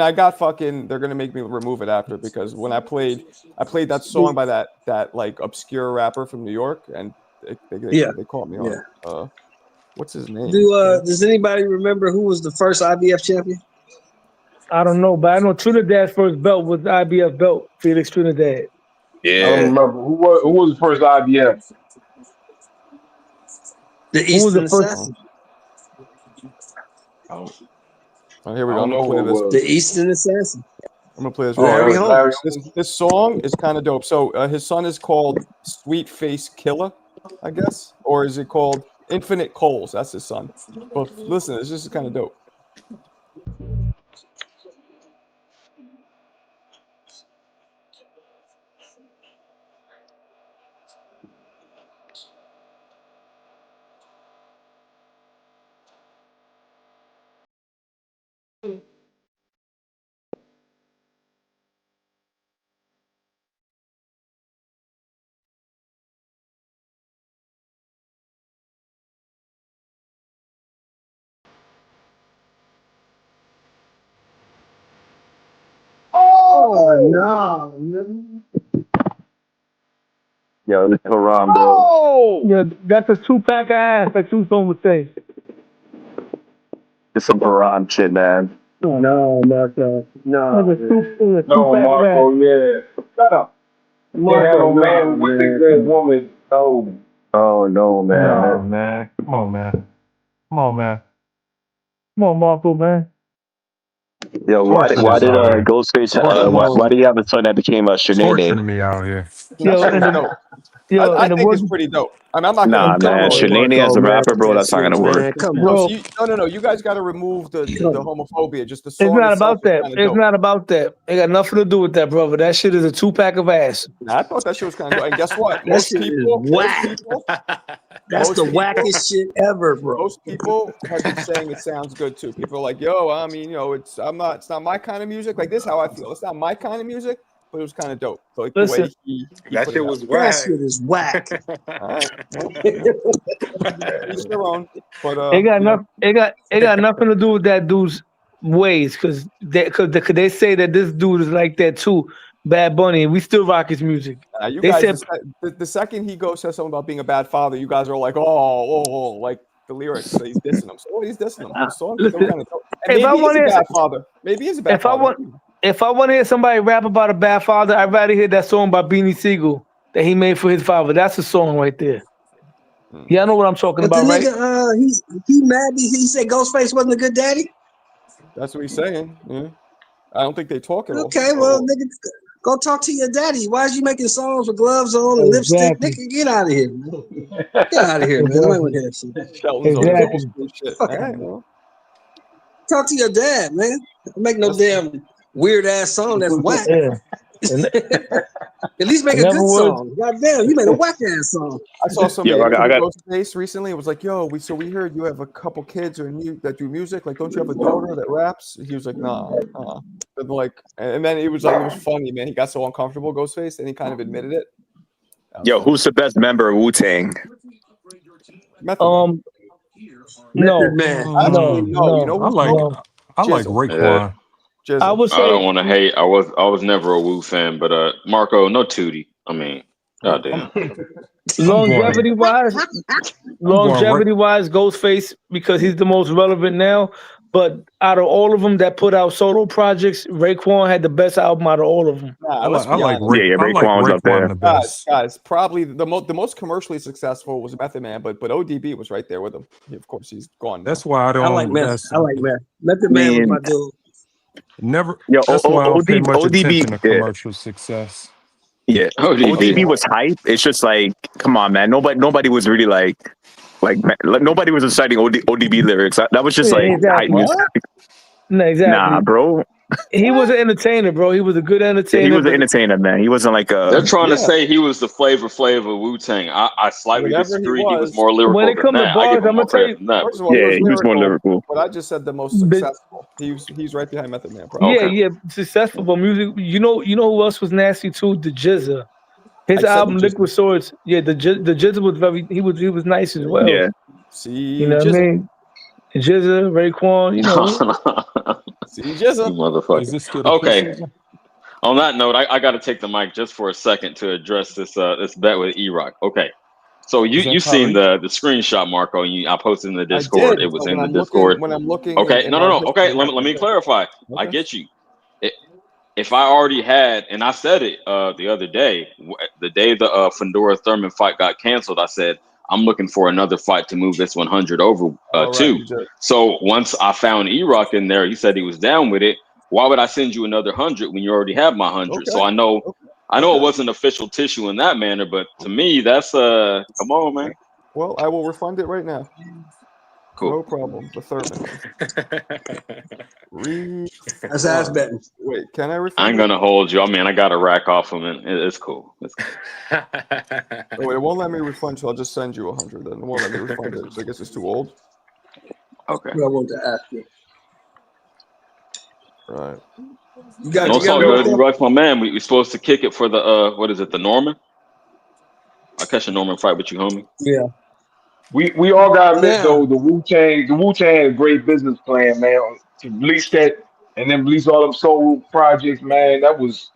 I got fucking. They're gonna make me remove it after because when I played that song by that like obscure rapper from New York, and they caught me on. Yeah. What's his name? Does anybody remember who was the first IBF champion? I don't know, but I know Trinidad's first belt was the IBF belt, Felix Trinidad. I don't remember who was the first IBF. The Eastern Assassin. Oh, here we go. I'm gonna play this. The Eastern Assassin. I'm gonna play this. Larry Holmes. This song is kind of dope. So his son is called Sweet Face Killer, I guess, or is it called Infinite Coals? That's his son. But listen, this is kind of dope. Oh no! Yo, this is Haram, bro. Oh, Yeah, that's a 2-pack of ass, like Tucson would say. It's some Haram shit, man. No, Marco. No. That's a No, 2-pack of Marco, ass. yeah. Shut up. Marco, Man with the good woman. Oh, Oh no, man. Oh, man. Come on, man. Come on, man. Come on, Marco, man. Yo, why did Ghostface? Why did he have a son that became a Torturing Shanae? me out here. Yo, I think it's pretty dope. I mean, I'm not Nah, gonna man. Shanae as a rapper, bro. That's not gonna work. Come No, on. no. You guys got to remove the homophobia. Just the song. It's not itself about is that. kinda It's dope. not about that. It got nothing to do with that, brother. That shit is a 2-pack of ass. Nah, I thought that shit was kind of dope. And guess what? That Most shit is people, whack. That's most the people- wackest shit ever, bro. most people have been saying it sounds good too. People are like, yo, I mean, it's not my kind of music. Like, this is how I feel. It's not my kind of music, but it was kind of dope. So, like, the way Listen, he That put shit it was out. That whack. shit is whack. All right. Each their own. But it got nothing to do with that dude's ways, because they say that this dude is like that too, Bad Bunny, and we still rock his music. you They guys, said- the second he says something about being a bad father, you guys are like, oh, like the lyrics. So he's dissing him. So he's dissing him. The song is Listen, kind of dope. if And I maybe he's wanted- a bad father. Maybe he's a bad if I father. want- if I want to hear somebody rap about a bad father, I'd rather hear that song by Beanie Siegel that he made for his father. That's a song right there. Yeah, I know what I'm talking But the about, right? nigga, he mad. He said Ghostface wasn't a good daddy. That's what he's saying. Yeah. I don't think they talk at all. Okay, well, nigga, go talk to your daddy. Why is you making songs with gloves on and lipstick? Exactly. Nigga, get out of here, man. Get out of here, man. I want to hear that shit. Shelton's on his Exactly. old school shit. Fuck All right, out. well, Talk to your dad, man. Don't make no damn weird ass song that's whack. Yeah. And At least make in a other good words, song. God damn, you made a whack ass song. I saw some Yo, I got Ghostface recently. It was like, yo, we heard you have a couple kids that do music. Like, don't you have a daughter that raps? He was like, nah. But like, and then it was funny, man. He got so uncomfortable, Ghostface, and he kind of admitted it. yo, who's the best member of Wu-Tang? Method Man. no, Man. Actually, no, you know I who's like called? I like Jizzle. Raekwon. Jizzle. I would I say don't want to hate. I was never a Wu fan, but Marco, no Tootie. I mean, goddamn. longevity wise, Ghostface because he's the most relevant now. But out of all of them that put out solo projects, Raekwon had the best album out of all of them. Nah, I let's like be honest. Raekwon was up there. the best. Guys, probably the most commercially successful was Method Man, but ODB was right there with him. Of course, he's gone now. That's why I don't. I like Meth. that's- I like Meth. Method Man was my dude. Never. Yo, That's why I don't pay much ODB attention to commercial success. Yeah, ODB was hype. It's just like, come on, man. Nobody was really like nobody was reciting ODB lyrics. That was just Yeah, like exactly. hype music. No, exactly. Nah, bro. He was an entertainer, bro. He was a good entertainer. He was an but- entertainer, man. He wasn't like a. They're trying to say he was the Flavor Flav of Wu Tang. I slightly Whatever he disagree. He was was. more lyrical When it than come to that. I bars, give him I'ma more tell credit you- than that. First of all, Yeah, he was more lyrical. But I just said the most But- successful. He's right behind Method Man, probably. Okay. Yeah, successful, but music. You know who else was nasty too? The Jizza. His I said album the Liquid Swords. Yeah, the Jizza was he was nice as well. Yeah. See, You know what I mean? Jizza, Raekwon, you know. See, You Jizza. motherfucker. Is this still Okay. official? On that note, I got to take the mic just for a second to address this bet with E-Rock. Okay, so Is that you seen Tyreek? the screenshot, Marco? And I posted in the I Discord. did, It was but in the I'm Discord. When I'm looking. Okay, in no. our Okay, history, let me clarify. I Okay. get you. If I already had, and I said it the other day, the day the Fedora Thurman fight got canceled, I said I'm looking for another fight to move this 100 over All right, to. you did. So once I found E-Rock in there, he said he was down with it. Why would I send you another 100 when you already have my 100? Okay. So I know it wasn't official tissue in that manner, but to me, that's come on, man. Well, I will refund it right now. Cool. No problem. The Thurman. That's ass betting. Wait, can I refund? I ain't gonna hold you. I mean, I got a rack off him, and it's cool. It's cool. Oh, wait, it won't let me refund, so I'll just send you 100. Then it won't let me refund it. So I guess it's too old. Okay. What I want to ask you. Right. You got No, it it's all together? good. E-Rock's my man. We supposed to kick it for the what is it? The Norman. I catch a Norman fight with you, homie. Yeah. We all gotta admit Yeah. though, the Wu Tang had a great business plan, man. To release that and then release all them solo projects, man. That was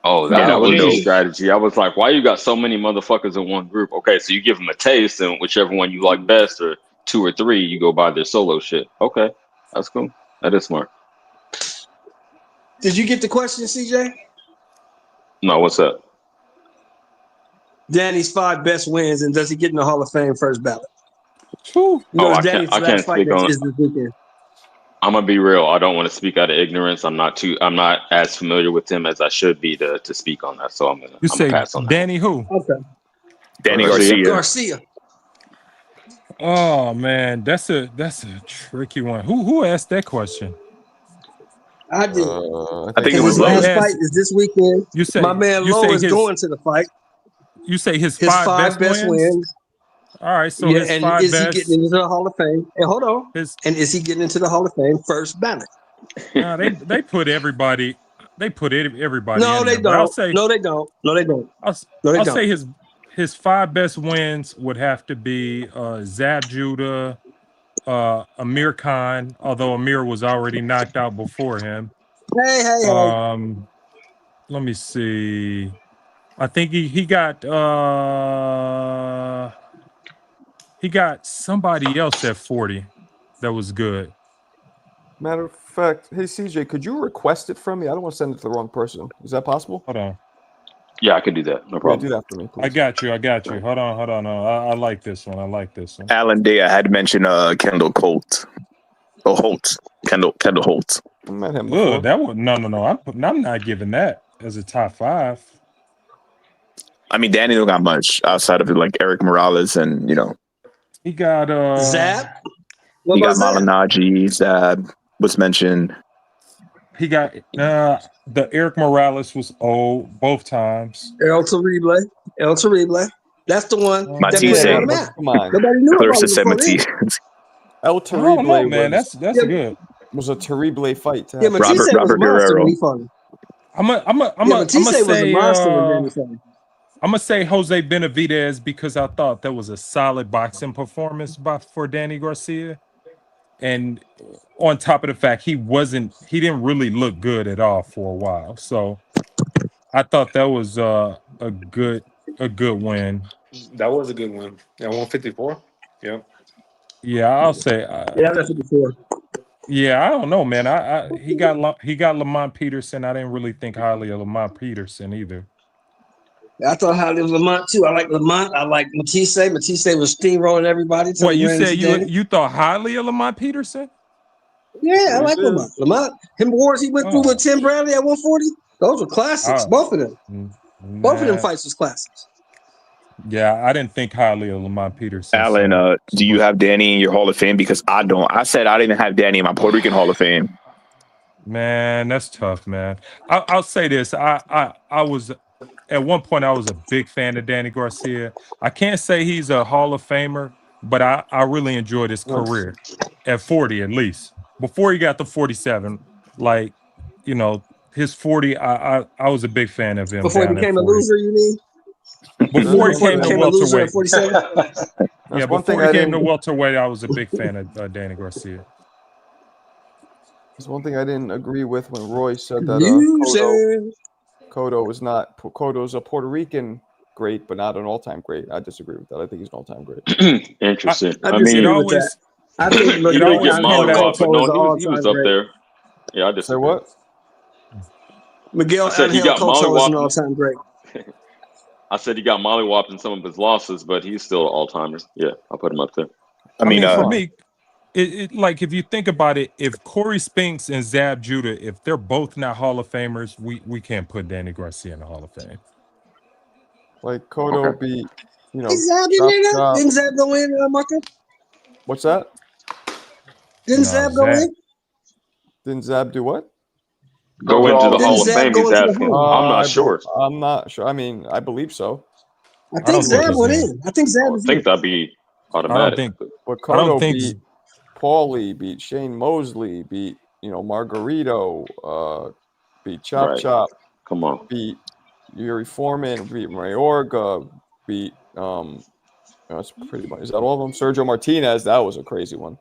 Oh, Yeah, that was dope. the strategy. I was like, why you got so many motherfuckers in one group? Okay, so you give them a taste, and whichever one you like best, or 2 or 3, you go buy their solo shit. Okay, that's cool. That is smart. Did you get the question, CJ? No, what's up? Danny's 5 best wins, and does he get in the Hall of Fame first ballot? Whew. Oh, I Danny's can't last fight speak on is this weekend. I'm gonna be real. I don't want to speak out of ignorance. I'm not as familiar with him as I should be to speak on that. So I'm You gonna say pass on that. Danny who? Okay. Danny Garcia. Garcia. Oh man, that's a tricky one. Who asked that question? I did. I think it His was last Lowe. fight is this weekend. You say My man you Lowe say is his, going to the fight. You say his His 5 best wins? wins. All right, so Yeah, his and 5 is best. he getting into the Hall of Fame? And hold on. His, And is he getting into the Hall of Fame first ballot? they put everybody. They put everybody. No, in they there, but I'll don't. say No, they don't. No, they don't. I'll, No, they I'll don't. say his 5 best wins would have to be Zab Judah, Amir Khan, although Amir was already knocked out before him. Hey. Let me see. I think he got somebody else at 40 that was good. Matter of fact, hey CJ, could you request it from me? I don't want to send it to the wrong person. Is that possible? Hold on. Yeah, I can do that. No Yeah, problem. do that for me, please. I got you. Hold on. I like this one. Alan Day, I had mentioned Kendall Colt. Oh, Holt. Kendall Holt. I met him before. Ugh, that one. No. I'm not giving that as a top 5. I mean, Danny don't got much outside of like Eric Morales and He got Zab. What he got about Zab? Malinaji, Zab was mentioned. He got the Eric Morales was old both times. El Terrible. That's the one that Matisse. put him on the map. Come on. Nobody knew Clarissa about said him before Matisse. then. El I don't know, Terrible man. That's Yeah. good. was a terrible fight. To Yeah, have. Matisse was Robert a monster Guerrero. when he fought him. I'm Matisse was a say monster when Danny fought him. I'm gonna say Jose Benavidez because I thought that was a solid boxing performance for Danny Garcia, and on top of the fact he didn't really look good at all for a while. So I thought that was a good win. That was a good one. At 154. Yep. Yeah, I'll say. Yeah, that's 54. Yeah, I don't know, man. He got Lamont Peterson. I didn't really think highly of Lamont Peterson either. I thought highly of Lamont too. I like Lamont. I like Matisse. Matisse was steamrolling everybody. What you said? You thought highly of Lamont Peterson? Yeah, I like Lamont. Him wars he went through with Tim Bradley at 140. Those were classics. Both of them. Both of them fights was classics. Yeah, I didn't think highly of Lamont Peterson. Alan, do you have Danny in your Hall of Fame? Because I don't. I said I didn't have Danny in my Puerto Rican Hall of Fame. Man, that's tough, man. I'll say this. I was at one point I was a big fan of Danny Garcia. I can't say he's a Hall of Famer, but I really enjoyed his career at 40 at least. Before he got to 47, like his 40, I was a big fan of him. Before he became a loser, you mean? Before he became a loser welterweight. at 47. Yeah, before he came to welterweight, I was a big fan of Danny Garcia. There's one thing I didn't agree with when Roy said that Cotto is not. Cotto's a Puerto Rican great, but not an all-time great. I disagree with that. I think he's an all-time great. Interesting. I disagree with that. I think he did get mollywopped, but no, he was up there. Yeah, I disagree. Say what? Miguel said he Angel got Cotto is an mollywopped. all-time great. I said he got mollywopped in some of his losses, but he's still an all-timer. Yeah, I'll put him up there. I mean, for me, it like if you think about it, if Corey Spinks and Zab Judah, if they're both not Hall of Famers, we can't put Danny Garcia in the Hall of Fame. Like Cotto beat, Is Zab in there now? Didn't Zab go in, Marco? What's that? Didn't Zab go in? Didn't Zab do what? Go into the Didn't Hall of Zab Fame, go he's into the asking. Hall? I'm not sure. I'm not sure. I mean, I believe so. I think Zab went he's in. I think Zab I was think in. that'd be automatic. think- But I don't Cotto think- beat Paulie, beat Shane Mosley, beat Margarito, beat Chop Right. Chop, Come on. beat Yuri Foreman, beat Mayorga, beat that's pretty much. Is that all of them? Sergio Martinez, that was a crazy one.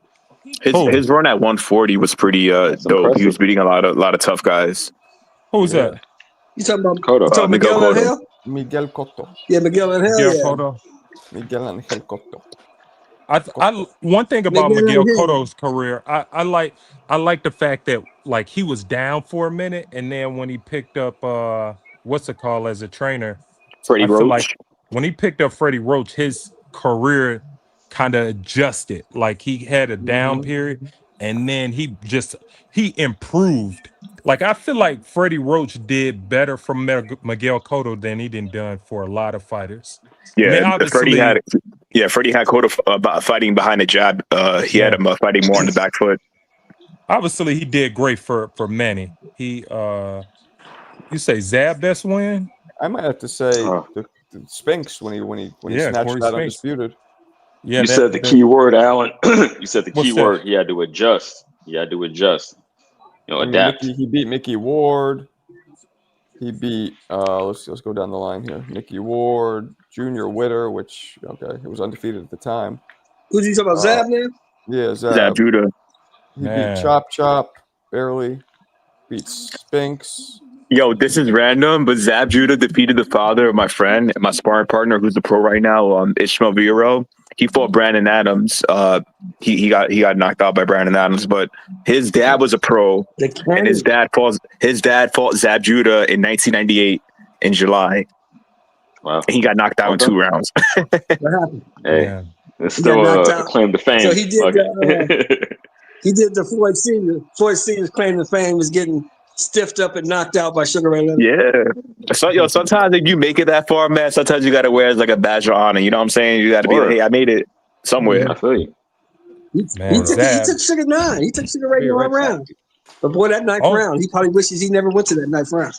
his run at 140 was pretty dope. impressive. He was beating a lot of tough guys. Who's that? You talking about Cotto. Miguel Miguel Angel? Miguel Cotto. Yeah, Miguel Angel. Miguel Yeah. Cotto. Miguel Angel Cotto. I one thing about Miguel Miguel Angel. Cotto's career, I like the fact that like he was down for a minute, and then when he picked up what's it called as a trainer, Freddie I feel Roach. like when he picked up Freddie Roach, his career kind of adjusted. Like he had a down period, and then he improved. Like I feel like Freddie Roach did better from Miguel Cotto than he done for a lot of fighters. Yeah, And obviously- Freddie had Cotto fighting behind the jab. He had him fighting more on the back foot. Obviously, he did great for Manny. He you say Zab best win? I might have to say the Spinks when he Yeah, snatched Corey that Spinks. undisputed. Yeah, You said the key word, Alan. You said the What's key that? word. He had to adjust. Adapt. He beat Mickey Ward. He beat let's go down the line here. Mickey Ward, Junior Witter, which it was undefeated at the time. Who's you talking about? Zab now? Yeah, Zab Judah. He Man. beat Chop Chop barely. Beat Spinks. Yo, this is random, but Zab Judah defeated the father of my friend, my sparring partner, who's the pro right now, Ishmael Vero. he fought Brandon Adams. He got knocked out by Brandon Adams, but his dad was a pro, and his dad fought Zab Judah in 1998 in July. Wow. And he got knocked out in 2 rounds. What happened? Hey, Yeah. it's still a claim to fame. So he did. Okay. He did the Floyd Senior. Floyd Senior's claim to fame is getting stiffed up and knocked out by Sugar Ray Leonard. Yeah. So sometimes if you make it that far, man, sometimes you gotta wear it as like a badge of honor. You know what I'm saying? You gotta be like, hey, I made it somewhere. I feel you. He took Sugar 9. He took Sugar Ray in 1 round. But boy, that 9th round, he probably wishes he never went to that 9th round.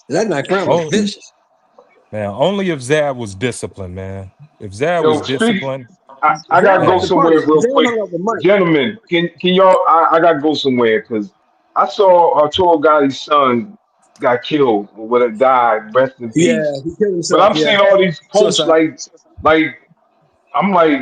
That 9th round was vicious. Man, only if Zab was disciplined, man. If Zab was disciplined. I gotta go somewhere real quick, gentlemen. Can y'all? I gotta go somewhere because I saw Arturo Gotti's son got killed or would have died. Rest in peace. Yeah, he killed himself. But I'm seeing all these posts like I'm like,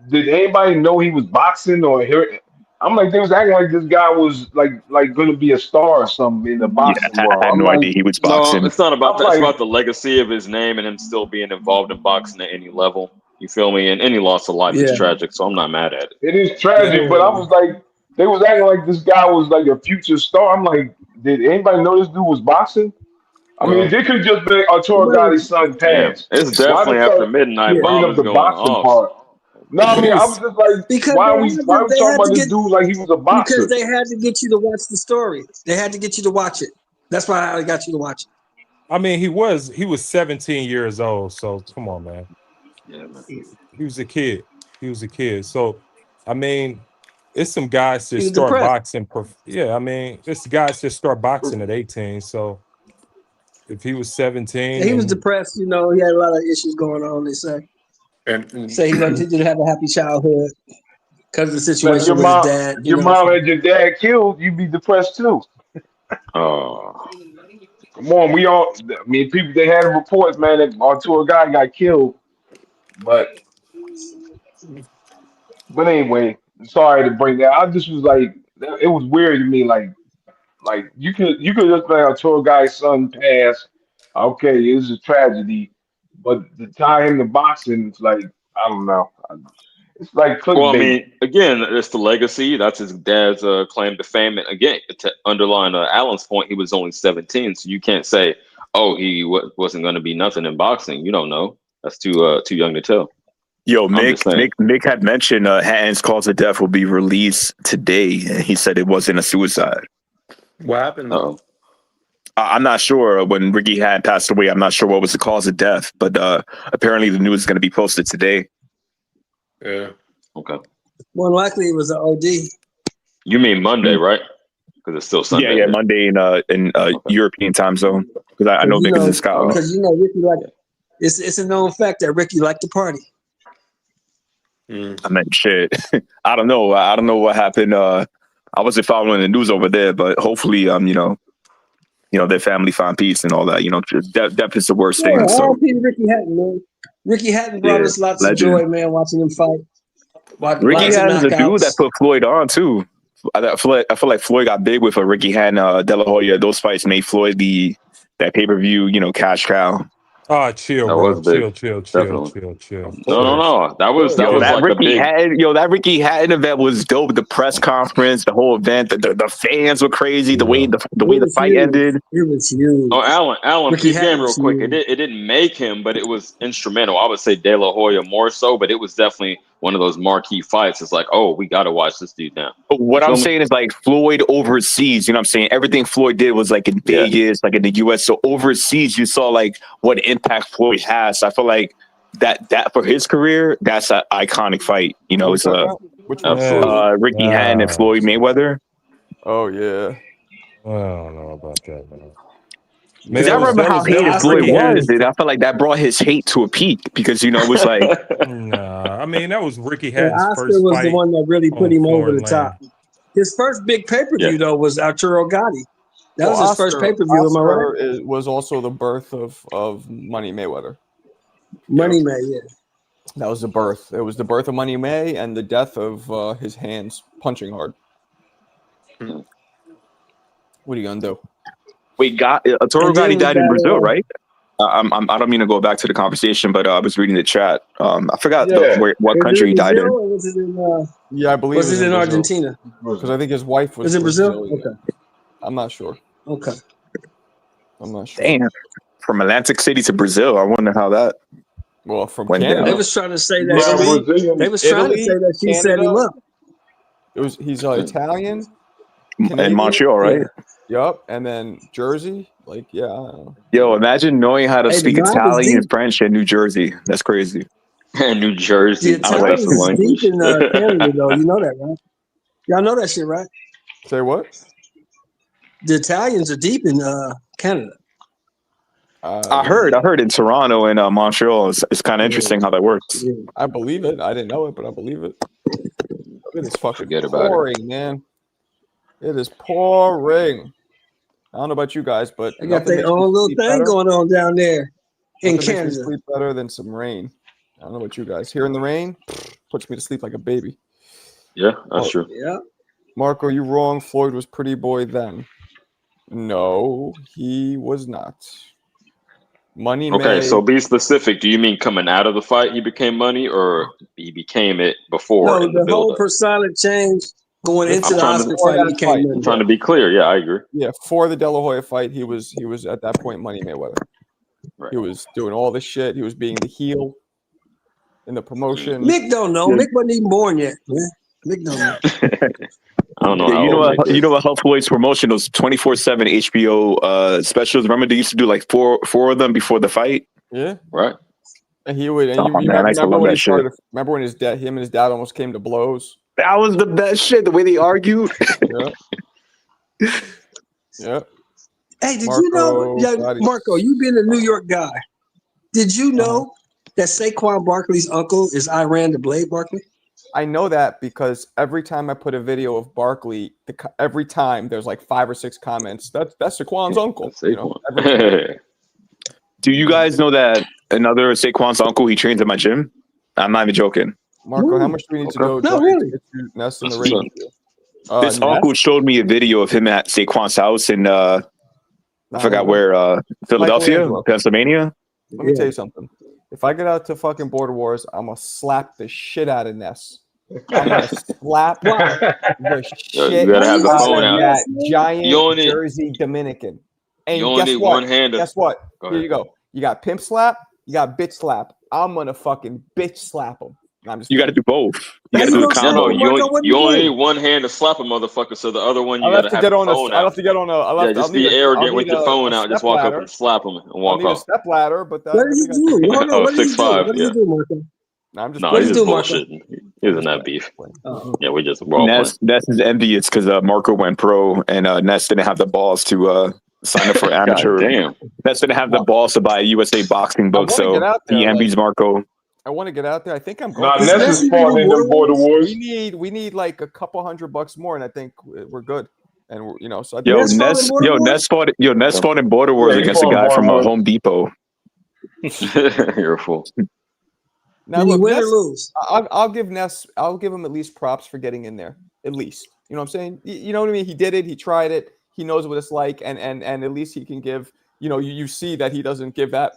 did anybody know he was boxing or hear? I'm like, they was acting like this guy was like going to be a star or something in the boxing world. I had no idea he was boxing. No, it's not about that. It's about the legacy of his name and him still being involved in boxing at any level. You feel me? And any loss of life is tragic, so I'm not mad at it. It is tragic, but I was like, they was acting like this guy was like a future star. I'm like, did anybody know this dude was boxing? I mean, they could just be Arturo Gotti's son passed. It's definitely after midnight. Bringing up the boxing part. No, I mean, I was just like, because why are we talking about this dude like he was a boxer? Because they had to get you to watch the story. They had to get you to watch it. That's why I got you to watch it. I mean, he was 17 years old, so come on, man. Yeah, man. He was a kid. So, I mean, it's some guys that He was start depressed. boxing. I mean, it's guys that start boxing at 18. So, if he was 17, he was depressed. You know, he had a lot of issues going on. They say. And Say he didn't have a happy childhood because of the situation with his dad. Your mom had your dad killed, you'd be depressed too. Oh, come on, I mean, people, they had reports, man, that Arturo Gotti got killed. But anyway, sorry to bring that. I just was like, it was weird to me. Like you could just let Arturo Gotti's son pass. Okay, it was a tragedy. But to tie him to boxing, it's like, I don't know. It's like clickbait. well, I mean, again, it's the legacy. That's his dad's claim to fame. And again, to underline Alan's point, he was only 17, so you can't say, "Oh, he wasn't going to be nothing in boxing." You don't know. That's too young to tell. Yo, Mick had mentioned Hatton's cause of death will be released today, and he said it wasn't a suicide. what happened? I'm not sure. When Ricky Hatton passed away, I'm not sure what was the cause of death, but apparently the news is going to be posted today. Yeah. Okay. More likely, it was an OD. You mean Monday, right? Because it's still Sunday. Yeah, Monday in European time zone. Because I know niggas in Scotland. Because Ricky it's a known fact that Ricky liked to party. I meant shit. I don't know. I don't know what happened. I wasn't following the news over there, but hopefully, their family find peace and all that. Death is the worst thing. So. Ricky Hatton, man. Ricky Hatton brought us lots of joy, man, watching him fight. Ricky Hatton's a dude that put Floyd on too. I feel like Floyd got big with a Ricky Hatton, De La Hoya. Those fights made Floyd that pay-per-view, cash cow. Oh, chill, bro. Chill. No. That was that like Ricky Hatton. That Ricky Hatton event was dope. The press conference, the whole event, the fans were crazy. The way the fight ended. It was huge. Oh, Alan, Ricky keep game real quick. It didn't make him, but it was instrumental. I would say De La Hoya more so, but it was definitely one of those marquee fights. It's like, oh, we got to watch this dude now. But what I'm saying is like Floyd overseas. You know what I'm saying? Everything Floyd did was like in Vegas, like in the U.S. So overseas, you saw like what impact Floyd has. I feel like that for his career, that's an iconic fight. It's Ricky Hatton and Floyd Mayweather. Oh yeah. I don't know about that, man. Because I remember how hated Floyd was. I felt like that brought his hate to a peak because it was like. Nah, I mean that was Ricky Hatton's Oscar first was fight the one that really put him over the Land. top. His first big pay-per-view though was Arturo Gotti. That was his first pay-per-view. Am I right? It was also the birth of Money Mayweather. Money May, yeah. That was the birth. It was the birth of Money May and the death of his hands punching hard. What are you gonna do? Wait, Arturo Gotti died in Brazil, right? I don't mean to go back to the conversation, but I was reading the chat. I forgot Yeah. what Was country it he died Brazil in. or was it in Yeah, I believe was it in Brazil. Argentina? Because I think his wife was Was it Brazil? Brazilian. Okay. I'm not sure. Okay. I'm not sure. Damn, from Atlantic City to Brazil. I wonder how that Well, from went Canada. They down. was trying to say Yeah, that she Brazilian. they was trying to Italy, say that she set him Canada. up. He's Italian, In Canadian. Montreal, right? Yeah. Yup, and then Jersey. Like, yeah, I don't know. Yo, imagine knowing how to Hey, the speak mob is Italian and deep. French in New Jersey. That's crazy. New The Jersey. Oh, that's Italians the is deep language. in Canada, though. You know that, right? Y'all know that shit, right? Say what? The Italians are deep in Canada. I heard in Toronto and Montreal. It's kind of interesting how that works. Yeah. I believe it. I didn't know it, but I believe it. It is fucking Forget about it. pouring, man. It is pouring. I don't know about you guys, but They got nothing their makes me own little sleep thing better. going on down there in Nothing makes me Canada. sleep better than some rain. I don't know about you guys. Hearing the rain puts me to sleep like a baby. Yeah, that's Oh. true. Yeah. Marco, you wrong. Floyd was pretty boy then. No, he was not. Money Okay, made. so be specific. Do you mean coming out of the fight he became money, or he became it before No, in the the whole build-up? persona change going into I'm the trying to- Oscar For fight that became fight. money. I'm trying to be clear. Yeah, I agree. Yeah, for the De La Hoya fight, he was at that point Money Mayweather. Right. He was doing all this shit. He was being the heel in the promotion. Mick don't know. Yeah. Mick wasn't even born yet, man. Mick don't know. I don't know. Yeah, how you know old what? Nick You is. know what? Healthweight's promotion, those 24/7 HBO specials. Remember they used to do like four of them before the fight. Yeah, Right. and he would. And Oh, you man, I used to remember love when that he started? shit. Remember when him and his dad almost came to blows? That was the best shit. The way they argued. Yeah, yeah. Hey, did you know, Marco, Marco, you being a New York guy, did you know that Saquon Barkley's uncle is Iran the Blade Barkley? I know that because every time I put a video of Barkley, every time there's like 5 or 6 comments. That's Saquon's uncle. That's You know, Saquon. every time. Do you guys know that another Saquon's uncle, he trains at my gym? I'm not even joking. Marco, how much do we need to go? No, Johnny, really? to get you Ness in the That's ring? This uncle showed me a video of him at Saquon's house in I forgot where, Philadelphia, Michelangelo. Pennsylvania. Let me tell you something. If I get out to fucking Border Wars, I'm gonna slap the shit out of Ness. I'm gonna slap the Yo, shit you gotta have the out phone of out. that giant You only- Jersey Dominican. And You only guess need what? one hand. Guess what? Go Here ahead. you go. You got pimp slap. You got bitch slap. I'm gonna fucking bitch slap him. I'm just You got to kidding. do both. You How got to you do the gonna No, combo. no, slap him, Marco? What you you only doing? need one hand to slap a motherfucker, so the other one you I'll gotta have to have get the on a. phone I'll have out. to get on a. I'll have Yeah, to, just I'll be need a- I'll arrogant with need your a- phone a out. Just step walk up ladder. and slap him and I'll walk need a off. step ladder, but that. What does he do? Hold on, what does he do? 6'5", What does he do, Marco? No, I'm just. No, What he's do just you do, Marco? bullshitting. He isn't that beef. Oh. Yeah, we're all playing. Ness is envious because Marco went pro and Ness didn't have the balls to sign up for God amateur. damn. Ness didn't have the balls to buy a USA boxing book, wanna get so out there, he envies Marco. I want to get out there. I think I'm going. Nah, to- Ness is fought in them Border Wars. We need like a couple $100 more, and I think we're good. And we're, so I think Yo, Ness fought in Border Wars? Ness fought in Border Wars Yeah, he against a fought in guy from Border Wars. Home Depot. You're a fool. now Did he look, win or Ness, lose? I'll give Ness. I'll give him at least props for getting in there. At least, you know what I'm saying. You know what I mean. He did it. He tried it. He knows what it's like, and at least he can give. You see that he doesn't give that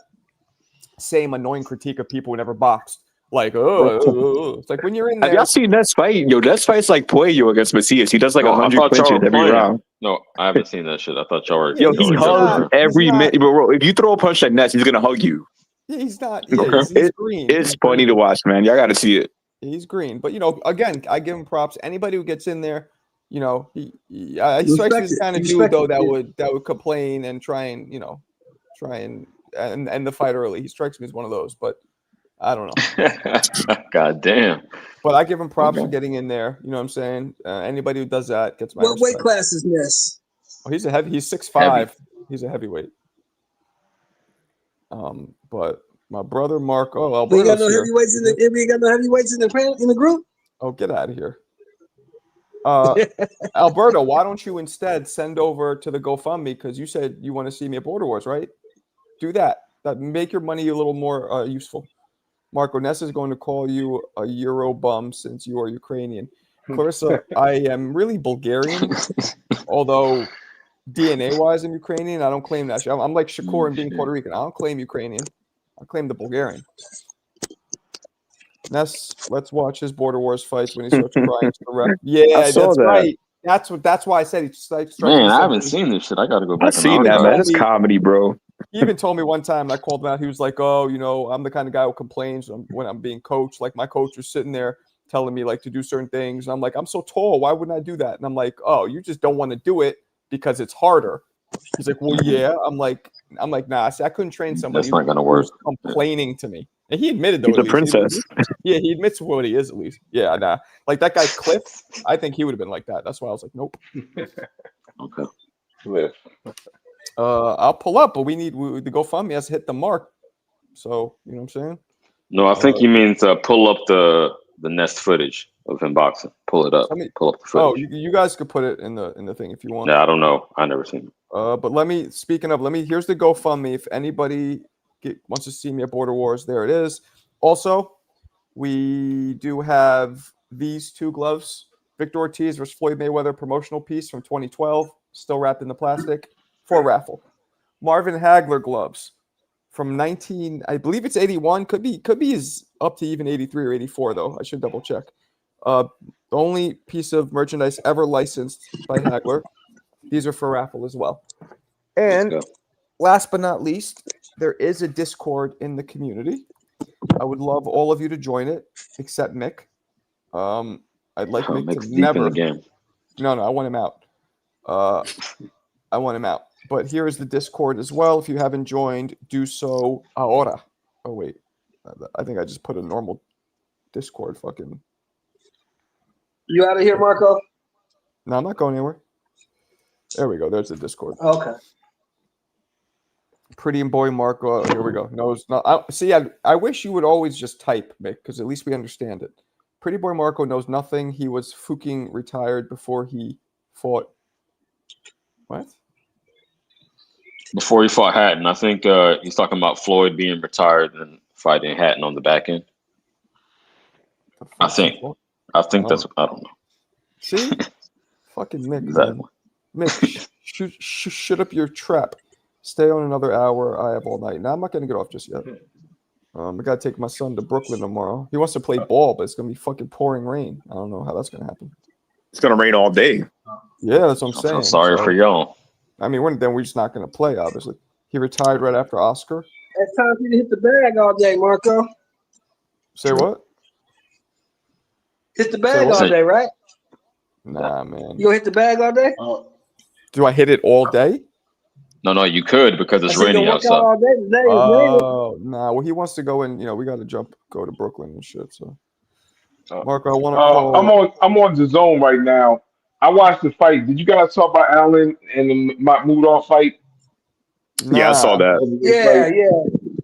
same annoying critique of people who never boxed. Like, it's like when you're in Have there. y'all seen Ness fight? Yo, Ness fights like Puello against Macias. He does like No, I 100 thought y'all clinches were every playing. round. No, I haven't seen that shit. I thought y'all were. Yeah, Yo, he he's hugs not- every he's not- minute. Bro, if you throw a punch at Ness, he's gonna hug you. He's not. Okay. Yeah, he's green. It's He's funny to green. watch, man. Y'all got to see it. He's green, but again, I give him props. Anybody who gets in there, he strikes me as the kind of dude though that would complain and try and end the fight early. He strikes me as one of those, but I don't know. God damn. But I give him props for Okay. getting in there. You know what I'm saying? Anybody who does that gets my What weight respect. class is Ness? Oh, he's a heavy. He's 6'5". He's a heavyweight. But my brother Marco, We got Alberto's no here. heavyweights in the. We got no heavyweights in the group. Oh, get out of here. Alberto, why don't you instead send over to the GoFundMe, because you said you want to see me at Border Wars, right? Do that. That make your money a little more useful. Marco, Ness is going to call you a Euro bum since you are Ukrainian. Clarissa, I am really Bulgarian, although DNA-wise, I'm Ukrainian. I don't claim that shit. I'm like Shakur and being Puerto Rican. I don't claim Ukrainian. I claim the Bulgarian. Let's watch his Border Wars fights when he starts crying to the ref. Yeah, I saw that's that. right. That's why I said he strikes. Man, I haven't seen this shit. I gotta go back. I've seen that, man. It's comedy, bro. He even told me one time, I called him out. He was like, "Oh, you know, I'm the kind of guy who complains when I'm being coached. Like my coach was sitting there telling me like to do certain things, and I'm like, I'm so tall. Why wouldn't I do that? And I'm like, oh, you just don't want to do it because it's harder. He's like, well, yeah. I'm like, nah. See, I couldn't train somebody. That's not gonna work. Complaining to me, and he admitted though. He's a princess. He admits what he is at least. Yeah, nah. Like that guy Cliff, I think he would have been like that. That's why I was like, nope. Okay. Cliff. I'll pull up, but the GoFundMe has hit the mark. So you know what I'm saying? No, I think he means pull up the Nest footage of him boxing. Pull it up. Pull up the footage. Oh, you guys could put it in the thing if you want. Yeah, I don't know. I never seen it. But here's the GoFundMe. If anybody wants to see me at Border Wars, there it is. Also, we do have these two gloves. Victor Ortiz versus Floyd Mayweather promotional piece from 2012, still wrapped in the plastic, for raffle. Marvin Hagler gloves from I believe it's 81. Could be up to even 83 or 84 though. I should double check. The only piece of merchandise ever licensed by Hagler. These are for raffle as well. And last but not least, there is a Discord in the community. I would love all of you to join it, except Mick. I'd like Mick to never. In the game. No, I want him out. I want him out. But here is the Discord as well. If you haven't joined, do so ahora. Oh wait, I think I just put a normal Discord. Fucking. You out of here, Marco? No, I'm not going anywhere. There we go. There's the Discord. Okay. Pretty boy Marco. Here we go. No, it's not. I wish you would always just type, Mick, because at least we understand it. Pretty boy Marco knows nothing. He was fucking retired before he fought. What? Before he fought Hatton, I think he's talking about Floyd being retired and fighting Hatton on the back end. I think that's. I don't know. See, fucking Mick. Exactly. Mick, shut up your trap. Stay on another hour. I have all night. Now I'm not gonna get off just yet. I gotta take my son to Brooklyn tomorrow. He wants to play ball, but it's gonna be fucking pouring rain. I don't know how that's gonna happen. It's gonna rain all day. Yeah, that's what I'm saying. I'm sorry for y'all. I mean, we're just not gonna play. Obviously, he retired right after Oscar. It's time for you to hit the bag all day, Marco. Say what? Hit the bag all day, right? Nah, man. You gonna hit the bag all day? Do I hit it all day? No, you could because it's raining outside. All day today. Oh, nah. Well, he wants to go in. You know, we got to go to Brooklyn and shit. So, Marco, I want to call. I'm on the zone right now. I watched the fight. Did you guys talk about Allen and the Mahmoudov fight? Nah. Yeah, I saw that. Yeah.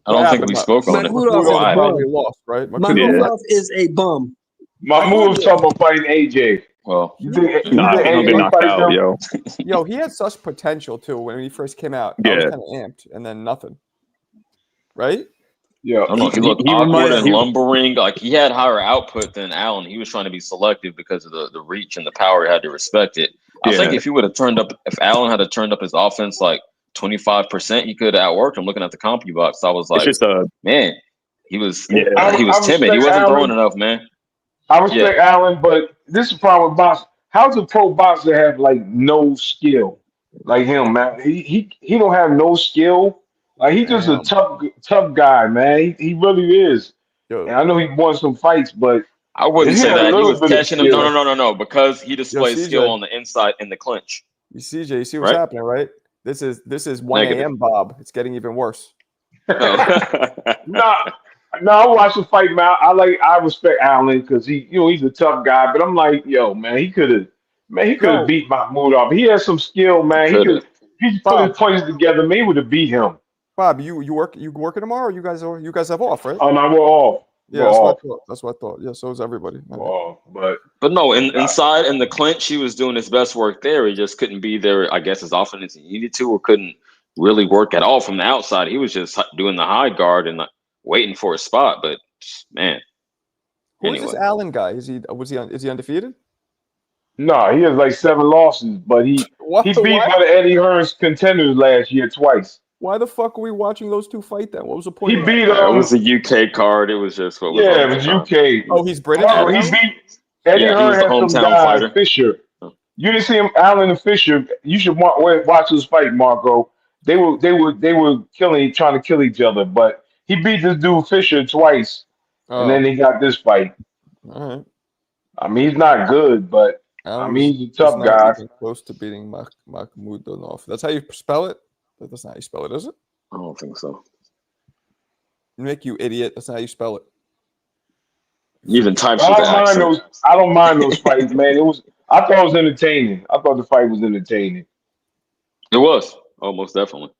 I don't think we spoke on it. Mahmoudov probably lost, right? Mahmoudov is a bum. Mahmoudov talking about fighting AJ. Well, You think Nah, he'll AJ get knocked fight out, him? yo. Yo, he had such potential too when he first came out. I was kind of amped, and then nothing. Right? Yeah. I don't know. He looked awkward and lumbering. Like he had higher output than Allen. He was trying to be selective because of the reach and the power. He had to respect it. I think if he would have if Allen had turned up his offense like 25%, he could have outworked him. Looking at the comp box, I was like, man, he was timid. He wasn't throwing enough, man. I respect Allen, but this is the problem with boxing. How's a pro boxer have like no skill like him, man? He don't have no skill. Like he's just a tough guy, man. He really is. And I know he won some fights, but I wouldn't say that he was catching him. No, because he displays skill on the inside in the clinch. You see what's happening, right? This is 1 a.m. Bob. It's getting even worse. No, I watched the fight, man. I respect Allen because he's a tough guy. But I'm like, yo, man, he could have beat Mahmoudov. He has some skill, man. He put his points together. Maybe would have beat him. Bob, you working tomorrow? Or you guys have off, right? Oh no, we're off. Yeah, that's what I thought. Yeah, so is everybody. But no, inside in the clinch, he was doing his best work there. He just couldn't be there, I guess, as often as he needed to, or couldn't really work at all from the outside. He was just doing the high guard and waiting for a spot. But man, who's this Allen guy? Is he undefeated? No, he has like 7 losses, but he Why, he beat why, one of Eddie Hearn's contenders last year twice. why the fuck are we watching those two fight then? What was the point He of that? beat It was a UK card. It was just what was yeah, on it at was the time. UK. Oh, he's British. Marco, he now? beat Eddie Yeah, he was Hearn the had some hometown guy, fighter. Fisher. You didn't see him, Allen and Fisher. You should watch this fight, Marco. They were trying to kill each other, but he beat this dude Fisher twice, and then Oh, he got this fight. all right. I mean, he's not good, but I Allen mean, he's a is tough not guy. even close to beating Makhmudonov. That's how you spell it? That's not how you spell it, is it? I don't think so. Nick, you idiot. That's not how you spell it. You even types I with the don't mind accent. those. I don't mind those fights, man. I thought it was entertaining. I thought the fight was entertaining. It was. Oh, most definitely.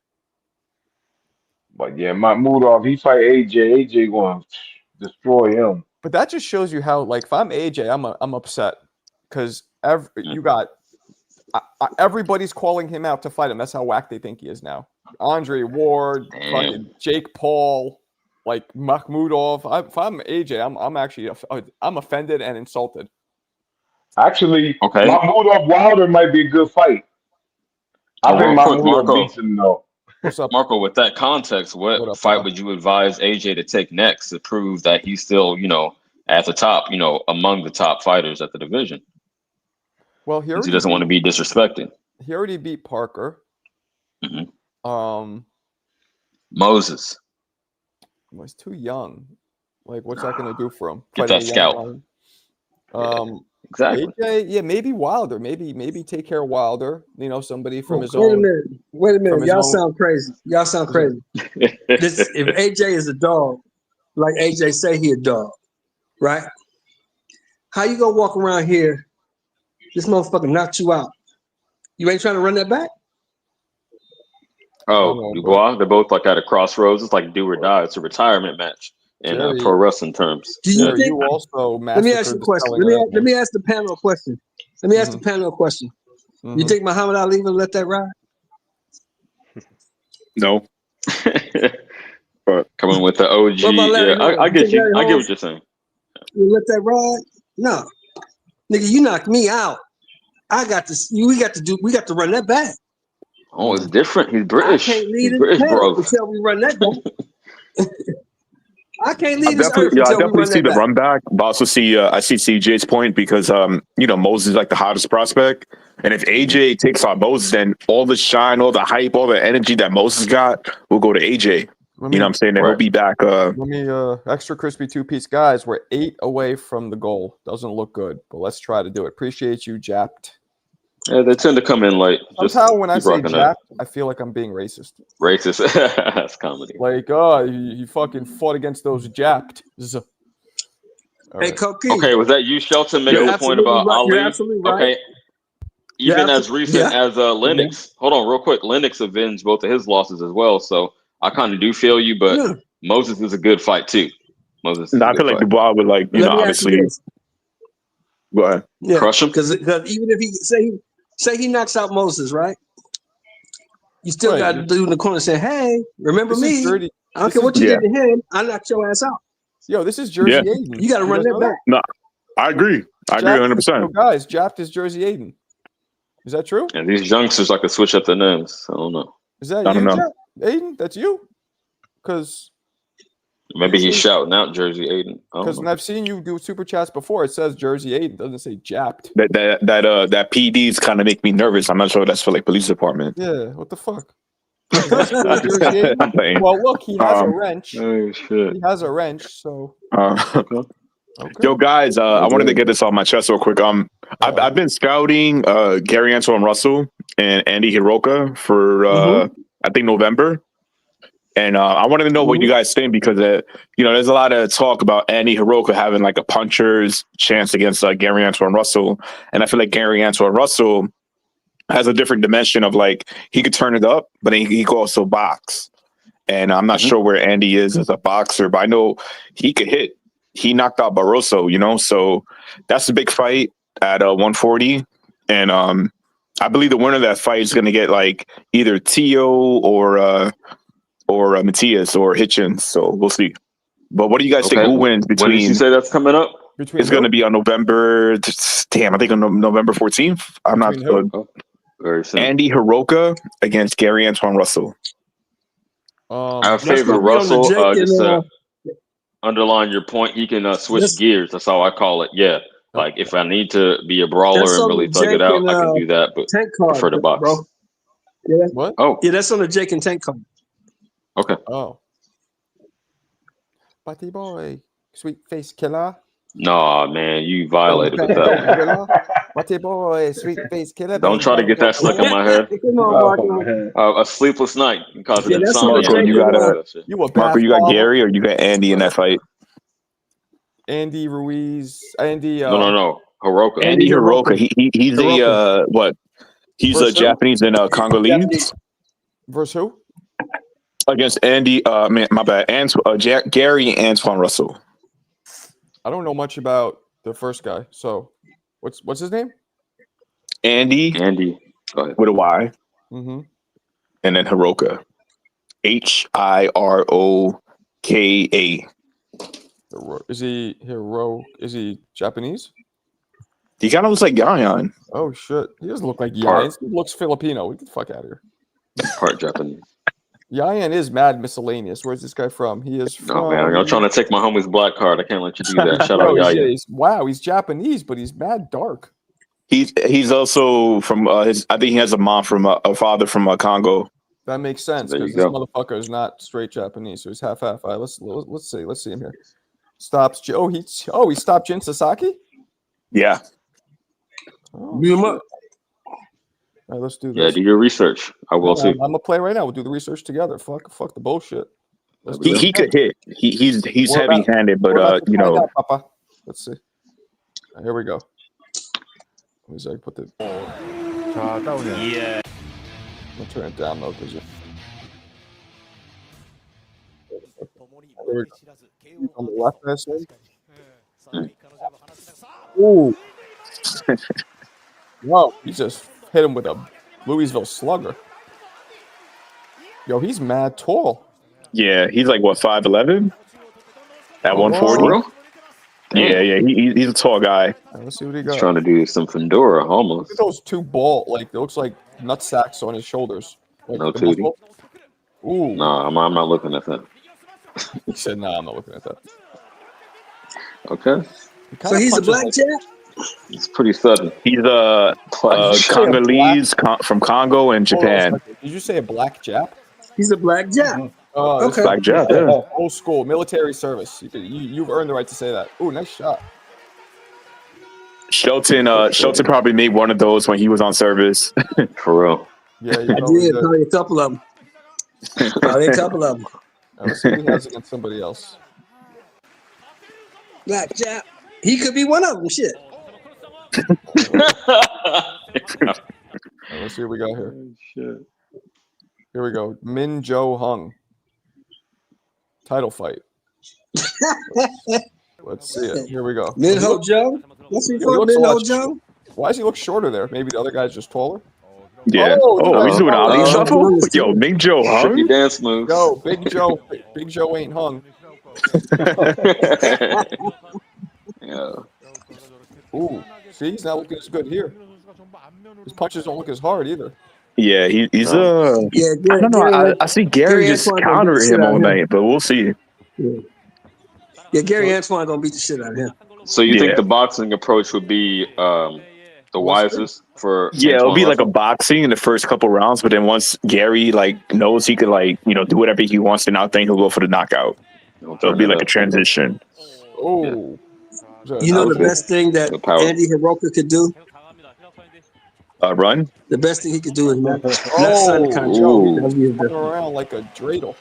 But yeah, Makhmudov, he fight AJ. AJ going to destroy him. But that just shows you how, like, if I'm AJ, I'm upset because you got everybody's calling him out to fight him. That's how whack they think he is now. Andre Ward, fucking Jake Paul, like Makhmudov. If I'm AJ, I'm actually I'm offended and insulted. Actually, Okay. Makhmudov Wilder might be a good fight. I think Real quick, Makhmudov Marco. beats him though. What's up? Marco, with that context, what What up, fight bro? would you advise AJ to take next to prove that he's still, at the top, among the top fighters at the division? Well, He doesn't want to be disrespected. He already beat Parker. Mhm. Moses. Was too young. Like, what's that going to do for him? Get Fighting that a young scalp. lion? Exactly. AJ, yeah, maybe Wilder. Maybe take care of Wilder. Somebody from his Wait a own. minute. Wait a from minute. his Y'all own- sound crazy. Y'all sound crazy. If AJ is a dog, like AJ say he a dog, right? How you gonna walk around here? This motherfucker knocked you out. You ain't trying to run that back? Oh, Dubois, they're both like at a crossroads. It's like do or die. It's a retirement match in Jerry, pro wrestling terms. Do you Jerry, think? you also Let me ask you a massacred the question. spelling Let of me ask the panel a question. Let me ask the panel a question. that. You think Muhammad Ali will let that ride? No. But coming with the OG, What about Larry yeah, Holmes? I You get think you. Larry I get Holmes what you're saying. will let that ride? No, nigga, you knocked me out. I got to. We got to run that back. Oh, it's different. He's British. I can't He's leave this British, bro. earth until we run that back. I can't leave this earth I until we definitely run see that the back. run back, but also see I see CJ's point because Moses is like the hottest prospect, and if AJ takes on Moses, then all the shine, all the hype, all the energy that Moses got will go to AJ. You know what I'm saying? And he'll be back. Let me extra crispy 2-piece guys. We're 8 away from the goal. Doesn't look good, but let's try to do it. Appreciate you, Japped. Yeah, they tend to come in late. Somehow when I keep say rocking that. Japped, I feel like I'm being racist. Racist. That's comedy. Like, he fucking fought against those Japped. Hey, Cokie. Okay, was that you, Shelton, making You're the point absolutely about right. Ali? You're absolutely right. Okay. You're Even as recent as Lennox. Hold on, real quick. Lennox avenged both of his losses as well. So I kind of do feel you, but Yeah. Moses is a good fight too. Moses. Is No, a I good feel like fight. Dubois would Let me ask you obviously. this. Go ahead. Yeah, Crush him? because even if he say he knocks out Moses, right? You still Right. got to do in the corner saying, "Hey, remember This me? is dirty. I don't this care is what you Yeah. did to him. I knocked your ass out. Yo, this is Jersey Yeah. Aiden. You got to run guys that know back." I agree. I agree Japped 100%. Yo, guys, Japped is Jersey Aiden. Is that true? And these youngsters like to switch up their names. I don't know. Is that I you, don't know. Japped? Aiden? That's you? Because Maybe he's shouting out Jersey Aiden. I don't know. I've seen you do super chats before. It says Jersey Aiden. It doesn't say Japped. That PDs kind of make me nervous. I'm not sure that's for like police department. Yeah, what the fuck? That's cool, Jersey Aiden. I'm playing. Well, look, he has a wrench. Oh shit. He has a wrench, so Okay. okay. Yo, guys, I wanted to get this off my chest real quick. I've been scouting Gary Antoine Russell and Andy Hiroka for I think November, and I wanted to know what you guys think because there's a lot of talk about Andy Hiroka having like a puncher's chance against Gary Antoine Russell, and I feel like Gary Antoine Russell has a different dimension of like he could turn it up, but he could also box, and I'm not sure where Andy is as a boxer, but I know he could hit. He knocked out Barroso, so that's a big fight at 140. And I believe the winner of that fight is going to get like either Tio or Matias or Hitchens. So we'll see. But what do you guys think? Who wins When did you between? say that's coming up? Between It's going to who? be on November. Damn, I think on November 14th. I'm not Between who? good. Very soon. Andy Hiroka against Gary Antoine Russell. I That's favor gonna be on the Russell. Jake Just and to underline your point, he can switch that's gears. That's how I call it. Yeah. Like if I need to be a brawler that's and on really the thug it Jake out, and I can do that. But Tank card, prefer to box. bro. Yeah, What? Oh, yeah, that's on the Jake and Tank card. okay. Oh. Buddy boy. Sweet face killer. Nah, man, you violated with that one. Buddy boy. Sweet face killer. Don't try to get that stuck in my head. Come on, Oh, Marco. A sleepless night causing Yeah, that's on insomnia. the Jake you and gotta- You a Marco, you got bath bomber. Gary or you got Andy in that fight? Andy Ruiz. Andy. No. Hiroka. Andy Hiroka. He's Hiroka. what? He's a Versus who? Japanese and Congolese Versus who? against Andy. My bad. Gary Antoine Russell. I don't know much about the first guy. So, what's his name? Andy Andy. Go ahead. with a Y, Mm-hmm. and then Hiroka. Hiroka. Is he hero? Is he Japanese? He kind of looks like Yan. Oh shit! He doesn't look like Part- Yan. He looks Filipino. Get the fuck out of here. Part Japanese. Yan is mad miscellaneous. Where's this guy from? He is from. No, man. Y'all trying to take my homie's black card. I can't let you do that. Shout Bro, out Yaya. wow, he's Japanese, but he's mad dark. He's also from his. I think he has a mom from a father from Congo. That makes sense There you because this go. motherfucker is not straight Japanese, so he's half. All right, let's see him here. Stops. He stopped Jin Sasaki. Yeah. Oh, Beat him shit. up. All right, let's do Yeah, this. do your research. I will too. I'm gonna play right now. We'll do the research together. Fuck the bullshit. Let's do He it. could hit. He's We're about- heavy-handed, We're about but to you find know. out, Papa. Let's see. All right, here we go. Let me see. I put the. I'm gonna turn it down though, because here we go. On the left, I said. Ooh. Whoa, he just hit him with a Louisville slugger. Yo, he's mad tall. Yeah, he's like what 5'11" at Oh, 140. For real? Yeah. He's a tall guy. All right, let's see what he He's got. trying to do some Fedora Look almost. at those two ball, like it looks like nut sacks on his shoulders. Like No the tootie. muscle. Ooh, Nah, I'm not looking at that. he said, "Nah, I'm not looking at that." Okay. He So kinda he's a punches black like- Jap? It's pretty sudden. He's a Congolese from Congo and Hold on a Japan. second. Did you say a black Jap? He's a black Jap. Oh, Okay. Black Jap, yeah. Old school military service. You've earned the right to say that. Ooh, nice shot. Shelton probably made one of those when he was on service. For real. Yeah, I did. Probably a couple of them. Probably a couple of them. Let's see what he has against somebody else. Black Jap. He could be one of them. Shit. All right, let's see what we got here. Here we go. Min Jo Hung. Title fight. Let's see it. Here we go. Min Ho Joe. What's he He called? looks a Min Ho lot Joe? Why does he look shorter there? Maybe the other guy's just taller? Yeah. Oh, Oh, he's doing Ali oh, shuffle. Yo, Big Joe, Tricky huh? dance moves. Yo, Big Joe ain't hung. Yeah. Ooh, see, he's not looking as good here. His punches don't look as hard either. Yeah, he's Yeah, I don't know. I see Gary just Antoine counter gonna beat the him shit out all of him. night, but we'll see. Yeah, Gary Antoine gonna beat the shit out of him. So you Yeah. think the boxing approach would be the wisest for? Yeah, it'll Antoine be like a Russell? boxing in the first couple rounds, but then once Gary knows he could do whatever he wants to now, then he'll go for the knockout. Don't So it'll turn be it like a up. transition. Oh. You know the Okay. best thing that The power. Andy Hiroka could do? Run. The best thing he could do is not sign Oh, the contract. ooh. That'd be his best. Turn around like a dreidel.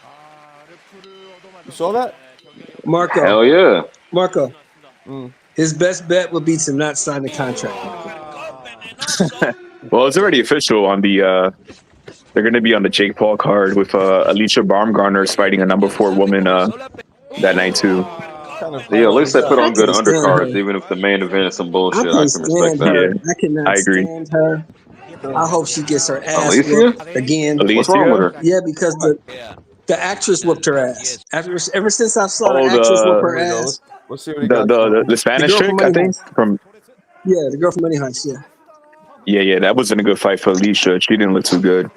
You saw that? Marco, Hell yeah. Marco, Mm. his best bet would be to not sign the contract. Well, it's already official on the. They're going to be on the Jake Paul card with Alicia Baumgartner fighting a number 4 woman that night too. Kind of Yeah, at least they put on good I can't stand undercards, her. even if the main event is some I bullshit. I can't can respect stand that. her. Yeah, I cannot I agree. stand her. I hope she gets her ass Alicia? whooped again. What's wrong with her? Yeah, because the actress whooped her ass. Ever since I saw Oh, the actress the- whoop her Here we go. ass, Let's see what he got. The Spanish girl chick, from I Money think. Heist. Yeah, the girl from Money Heist. Yeah. Yeah, that wasn't a good fight for Alicia. She didn't look too good.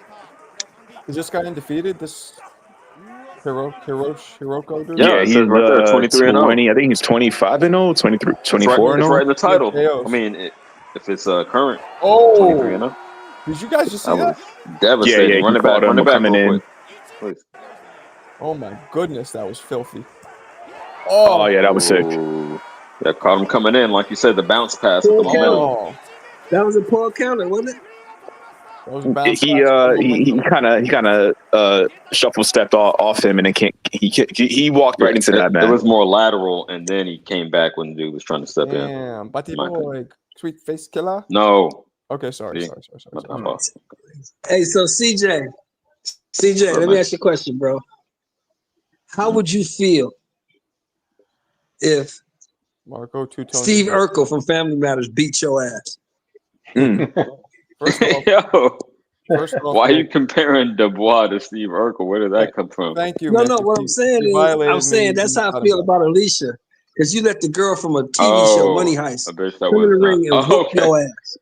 Is this guy undefeated? This Hiroko dude? Yeah, it he's says right there, 23 and 20. 0. I think he's 25 and 0, 23, It's right, 24 and it's 0. right in the title. KOs. I mean, if it's current, 23 Oh, and 0. did you guys just see That that? was devastating. He Run it back, caught him run it back coming real in. quick. Please. Oh my goodness, that was filthy. Oh yeah, that was sick. Ooh. Yeah, caught him coming in, like you said, the bounce pass with the Full momentum. Oh, That was a poor counter, wasn't it? that was a bounce He pass with he momentum. kind of shuffle stepped off him, and then he walked right into that It man. was more lateral, and then he came back when the dude was trying to step in. Damn, Batty in my opinion. boy, sweet face killer. No. Okay, sorry. See? Sorry. Hey, so CJ, let me ask you a question, bro. How would you feel if Marco two-tone. Steve Urkel from Family Matters beat your ass? First off, Yo, first off, why are you Nick, comparing Dubois to Steve Urkel? Where did that come from? thank you. No, Nick. no. If What he- I'm saying he is, violated I'm saying me, that's you how I got feel him. about Alicia, because you let the girl from a TV show, Money Heist, A bitch that come in the was ring and not. whoop Okay. your ass.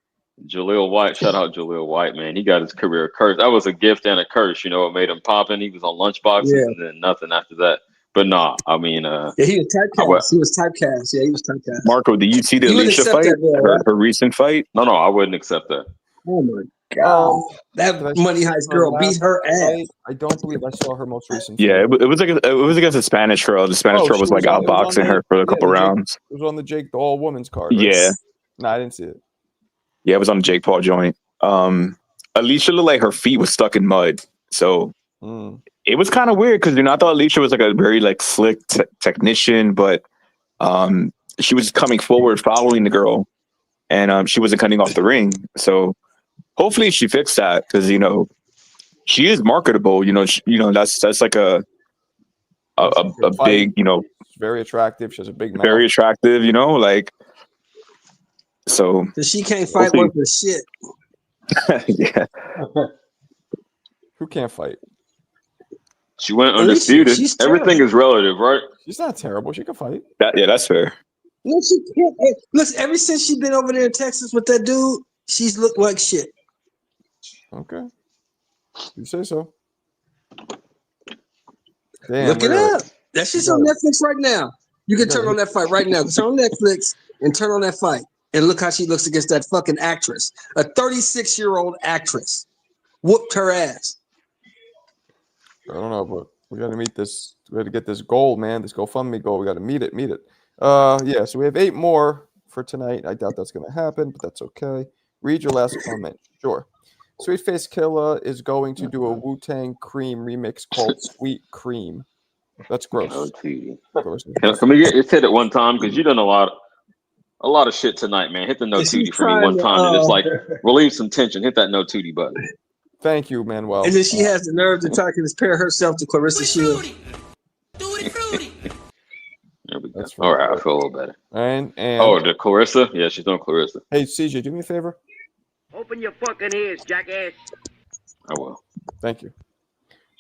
Jaleel White, shout out Jaleel White, man. He got his career cursed. That was a gift and a curse. You know, it made him popping. He was on lunchboxes Yeah. and then nothing after that. But nah, I mean, Yeah, he was typecast. He was typecast. Yeah, he was typecast. Marco, did you see the You would Alicia accept fight? that, though, right? Her recent fight? no, I wouldn't accept that. Oh my god, that Did I Money see Heist her girl last beat her ass. fight? I don't believe I saw her most recent. Yeah, fight. it was against a Spanish girl. The Spanish girl she was like on- it was on outboxing the- her for a couple the Jake- rounds. It was on the Jake the all women's card. Right? Yeah, No, I didn't see it. yeah, it was on the Jake Paul joint. Alicia looked like her feet was stuck in mud, so Mm. it was kind of weird because I thought Alicia was like a very like slick technician, but she was coming forward, following the girl, and she wasn't cutting off the ring. So hopefully she fixed that because she is marketable. That's like a big, She's very attractive. She has a big mouth. very attractive. Like so. Cause she can't fight Hopefully- worth a shit. Yeah, Who can't fight? She went Alicia, undisputed. she's Everything is relative, right? She's not terrible. She can fight. that's fair. No, she can't. Hey, listen, ever since she been over there in Texas with that dude, she's looked like shit. Okay. You say so. Damn, Look it really? up. That shit's on Netflix right now. You can turn on that fight right now. Turn on Netflix and turn on that fight. And look how she looks against that fucking actress. A 36-year-old actress. Whooped her ass. I don't know, but we got to meet this. We got to get this goal, man. This GoFundMe goal. We got to meet it. Yeah, so we have 8 more for tonight. I doubt that's going to happen, but that's okay. Read your last comment. Sure. Sweet Face Killer is going to do a Wu-Tang Cream remix called Sweet Cream. That's gross. No, T. Gross. Can we just hit it one time? Because you've done a lot of shit tonight, man. Hit the no And she's tootie for me one trying time to, and just like relieve some tension. Hit that no tootie button. Thank you, Manuel. And then she has the nerve to try to compare herself to Clarissa Shields. There we go. That's All right, I right. feel a little better. And Oh, the Clarissa? Yeah, she's on Clarissa. hey, CJ, do me a favor. Open your fucking ears, jackass. I will. Thank you.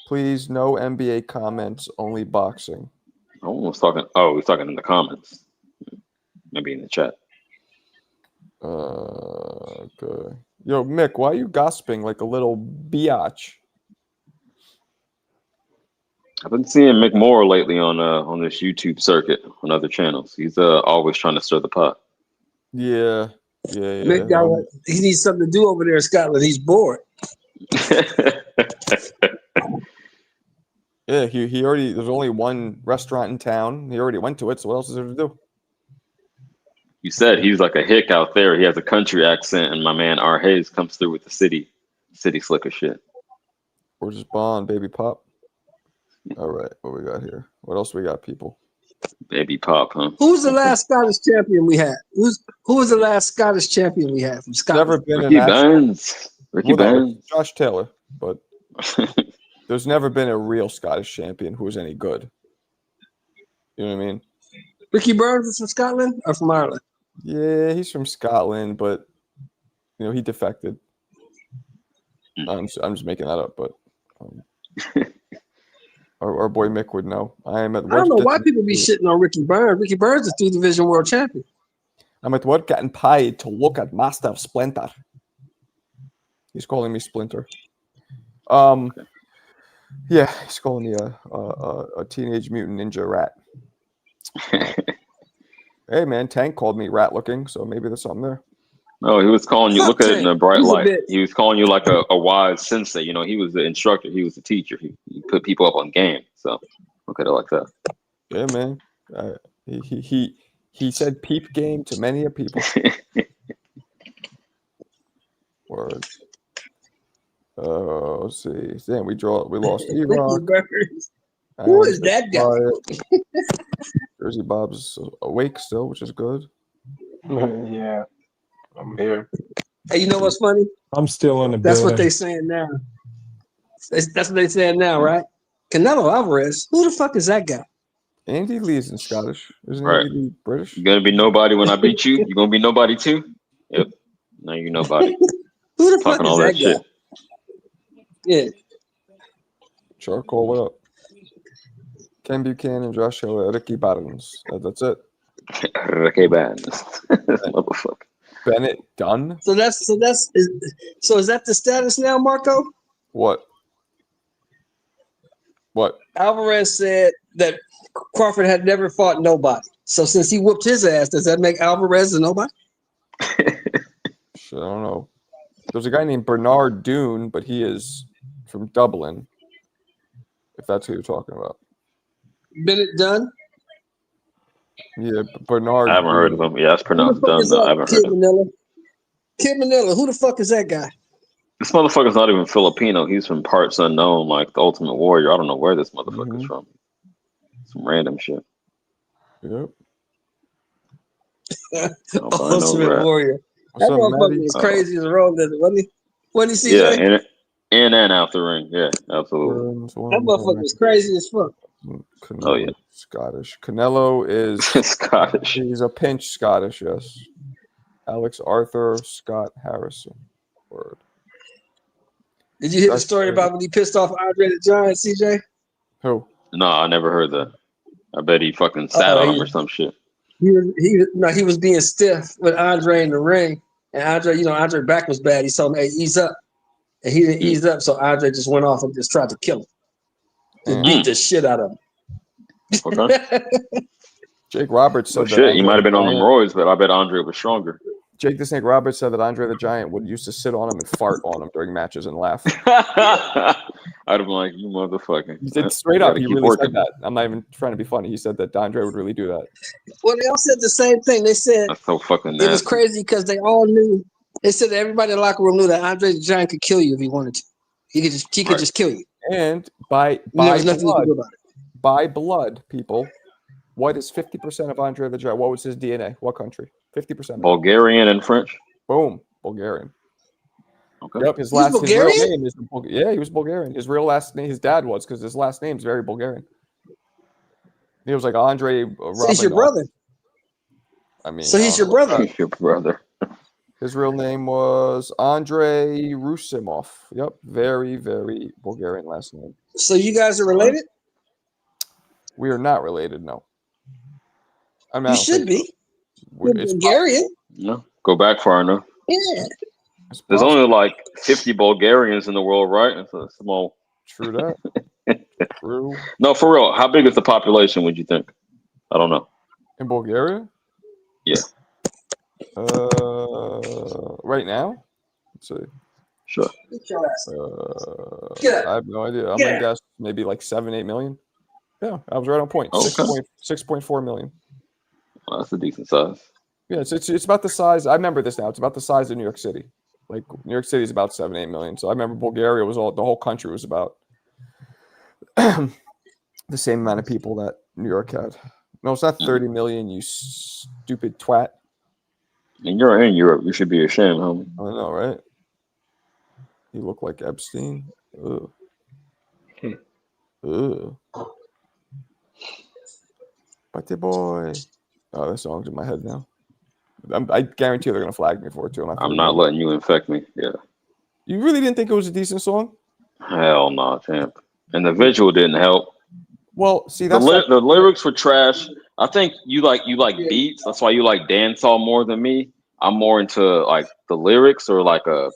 Please, no NBA comments, only boxing. I was talking. Oh, he's talking in the comments. Maybe in the chat. Okay. Yo, Mick, why are you gossiping like a little biatch? I've been seeing Mick Moore lately on this YouTube circuit on other channels. He's always trying to stir the pot. Yeah. Mick got he needs something to do over there in Scotland. He's bored. Yeah, he already. There's only one restaurant in town. He already went to it. So what else is there to do? You said he's like a hick out there. He has a country accent, and my man R. Hayes comes through with the city slicker shit. Or just Bond, baby pop. All right, what we got here? What else we got, people? Baby pop, huh? Who was the last Scottish champion we had? Who was the last Scottish champion we had from Scotland? Never been Ricky an actual. Benz. Ricky Well, no, Benz. it's Josh Taylor, but there's never been a real Scottish champion who was any good. You know what I mean? Ricky Burns is from Scotland or from Ireland? Yeah, he's from Scotland, but he defected. I'm just making that up, but Our boy Mick would know. I am at I don't work. know why people be shitting on Ricky Burns. Ricky Burns is 3 division world champion. I'm at work getting paid to look at Master Splinter. He's calling me Splinter. Yeah, he's calling me a teenage mutant ninja rat. Hey man, Tank called me rat looking, so maybe there's something there. No, he was calling you. Fuck Look at it in Tank. a bright He's a light. bitch. He was calling you like a wise sensei. You know, he was the instructor. He was the teacher. He put people up on game. So look at it like that. Yeah, man. He said peep game to many a people. Word. Let's see. Damn, we lost Ricky E-Rock. Burns. Who is that guy? Jersey Bob's awake still, which is good. Yeah, I'm here. Hey, you know what's funny? I'm still in the That's building. what they saying now. That's what they saying now, right? Canelo Alvarez. Who the fuck is that guy? Andy Lee's in Scottish. Isn't Right. Andy Lee British? You're gonna be nobody when I beat you. You're gonna be nobody too. Yep. Now you're nobody. Who the fuck Talking is all that that guy? shit. Yeah. Charcoal, what up? Ken Buchanan, Josh Hill, Ricky Barnes. That's it. Ricky Barnes. Motherfucker. Bennett Dunn? So is that the status now, Marco? What? What? Alvarez said that Crawford had never fought nobody. So since he whooped his ass, does that make Alvarez a nobody? Shit, I don't know. There's a guy named Bernard Dune, but he is from Dublin. If that's who you're talking about. Bennett Dunn? Yeah, Bernard. I haven't heard of him. Yeah, it's Who the pronounced fuck Dunn. is though. I that? haven't Kid heard of him. Manila. Kid Manila, who the fuck is that guy? This motherfucker's not even Filipino. He's from parts unknown, like the Ultimate Warrior. I don't know where this motherfucker's from. Some random shit. Yep. Ultimate Warrior. What's That up, motherfucker Maddie? was crazy as a road lizard, wasn't he? Wasn't he, CJ? Yeah, in and out the ring. Yeah, absolutely. That motherfucker was crazy as fuck. Canelo, Oh, yeah. Scottish. Canelo is Scottish. He's a pinch Scottish, yes. Alex Arthur Scott Harrison. Word. Did you hear the That's story crazy. about when he pissed off Andre the Giant, CJ? Who? No, I never heard that. I bet he fucking sat on him or some shit. He was being stiff with Andre in the ring, and Andre back was bad. He told him, "Hey, ease up," and he didn't ease up, so Andre just went off and just tried to kill him, just beat the shit out of him. Okay. Jake Roberts said Oh, that shit, he Andre might have been the on them Giant- roids, but I bet Andre was stronger. Jake the Snake Roberts said that Andre the Giant would used to sit on him and fart on him during matches and laugh. I'd have been like, you motherfucker. He said straight up, Gotta he keep really working. said that. I'm not even trying to be funny. He said that Andre would really do that. Well, they all said the same thing. They said That's so fucking it was nasty. crazy because they all knew. They said that everybody in the locker room knew that Andre the Giant could kill you if he wanted to. He could just kill you. And by There was nothing you blood, could do about it. by blood, people, what is 50% of Andre the Giant? What was his DNA? What country? 50%. Bulgarian and French. Boom, Bulgarian. Okay. Yep, his He's real Bulgarian? name is yeah, he was Bulgarian. His real last name, his dad was, because his last name is very Bulgarian. He was like Andre. So he's your brother. I mean, So he's your brother. Your brother. his real name was Andre Rusimov. Yep, very, very Bulgarian last name. So you guys are related? We are not related, no. I mean, I You don't should think be. so. You're It's Bulgarian. No, go back far enough. Yeah. It's There's possible. only like 50 Bulgarians in the world, right? It's a small. True that. True. No, for real. How big is the population? Would you think? I don't know. In Bulgaria? Yeah. Right now? Let's see. Sure. Get your ass. Get up. I have no idea. I'm Get gonna up. guess maybe like 7-8 million. Yeah, I was right on point. Okay. 6.4 million. Well, that's a decent size. Yeah, it's about the size. I remember this now. It's about the size of New York City. Like New York City is about 7-8 million. So I remember Bulgaria was the whole country was about the same amount of people that New York had. No, it's not 30 million. You stupid twat. And you're in Europe. You should be ashamed, homie. I know, right? You look like Epstein. Ugh. Ugh. Buddy boy. Oh, that song's in my head now. I guarantee they're gonna flag me for it too. I'm not letting you infect me. Yeah. You really didn't think it was a decent song? Hell no, champ. And the visual didn't help. Well, see, The that's the lyrics were trash. I think you like beats. That's why you like dancehall more than me. I'm more into like the lyrics or like a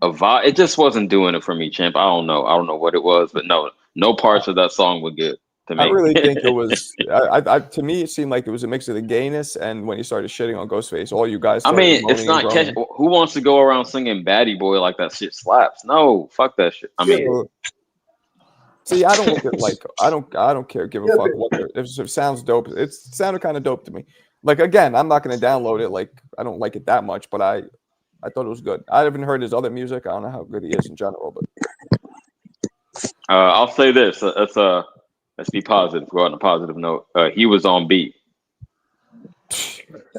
vibe. It just wasn't doing it for me, champ. I don't know. I don't know what it was, but no parts of that song were good to I me. really think it was. To me, it seemed like it was a mix of the gayness and when he started shitting on Ghostface. All you guys. I Started mean, it's moaning and not catch. groaning. Who wants to go around singing "Batty Boy" like that shit slaps? No, fuck that shit. I mean, Well, see, I don't look at like I don't care. Give a fuck what if it sounds dope. It sounded kind of dope to me. Like again, I'm not gonna download it. Like I don't like it that much, but I thought it was good. I haven't heard his other music. I don't know how good he is in general, but I'll say this. Let's be positive. Go out on a positive note. He was on beat.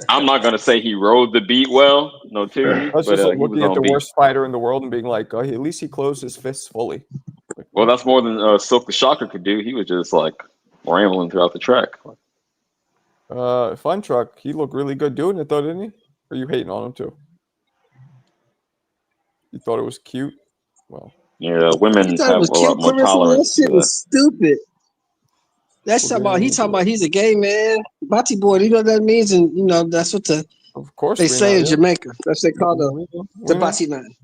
I'm not gonna say he rode the beat well, no Tierney, I was but just like he was looking at on the beat. worst fighter in the world and being like, oh, at least he closed his fists fully. Like, Well, that's more than Silk the Shocker could do. He was just like rambling throughout the track. Fun Truck, he looked really good doing it though, didn't he? Or are you hating on him too? You thought it was cute? Well, Yeah, You women thought it have was a lot cute, more Clarissa? That tolerance shit to was stupid. That's Well, talking about yeah, he talking about he's a gay man. Bati boy, you know what that means? And you know, that's what of course they we say know, in yeah. Jamaica. That's what they call the We know. Bati man.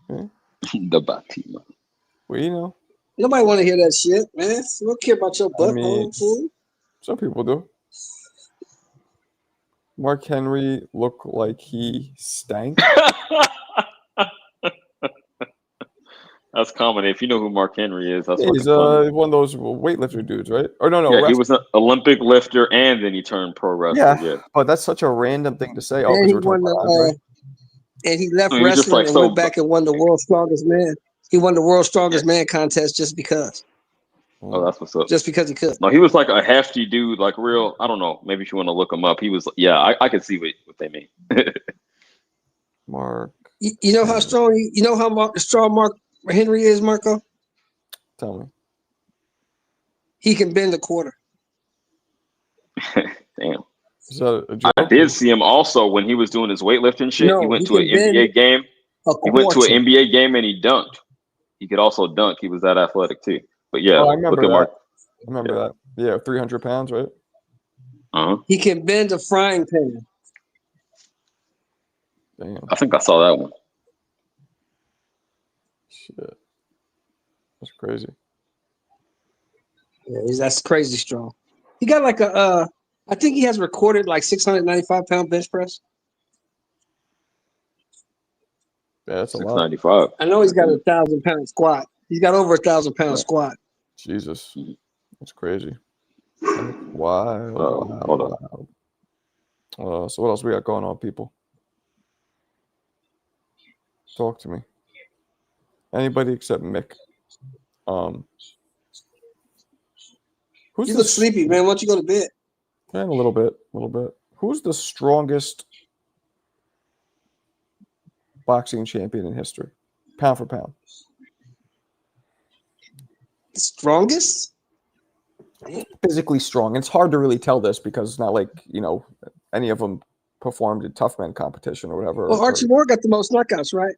the Batima. We know. Nobody want to hear that shit, man. We don't care about your I butt, mean, fool. some people do. Mark Henry looked like he stank. That's common. If you know who Mark Henry is, that's He's fucking funny. one of those weightlifter dudes, right? Or no, Yeah, he wrestler. was an Olympic lifter and then he turned pro wrestler. Yeah, Yeah. but that's such a random thing to say. Oh, And because he we're talking won about Andre. and he left I mean, he's just wrestling like and so. went back and won the world's strongest man. He won the world's strongest man contest just because Oh, that's what's up. he could. No, he was like a hefty dude, like real. I don't know. Maybe if you want to look him up, he was. Yeah, I can see what they mean. Mark, You know how strong strong Mark Henry is, Marco? tell me. He can bend a quarter. Damn. Is that a joke? I did see him also when he was doing his weightlifting shit. No, he went he to an can bend NBA game. a He went to an quarter. NBA game and he dunked. He could also dunk. He was that athletic too. But yeah, Oh, I remember look at that. Mark. I remember that. Yeah, 300 pounds, right? Uh-huh. He can bend a frying pan. Damn. I think I saw that one. Shit. That's crazy. Yeah, that's crazy strong. He got like I think he has recorded like 695-pound bench press. Yeah, that's a lot. 695. I know he's got 1,000-pound squat. He's got over 1,000-pound squat. Jesus. That's crazy. That's wild. Hold on. Wild. So what else we got going on, people? Talk to me. Anybody except Mick. Who's You the look sleepy, man. Why don't you go to bed? Man, a little bit. Who's the strongest boxing champion in history? Pound for pound. The strongest? Physically strong. It's hard to really tell this because it's not like, any of them performed in tough men competition or whatever. Well, Archie Moore got the most knockouts, right?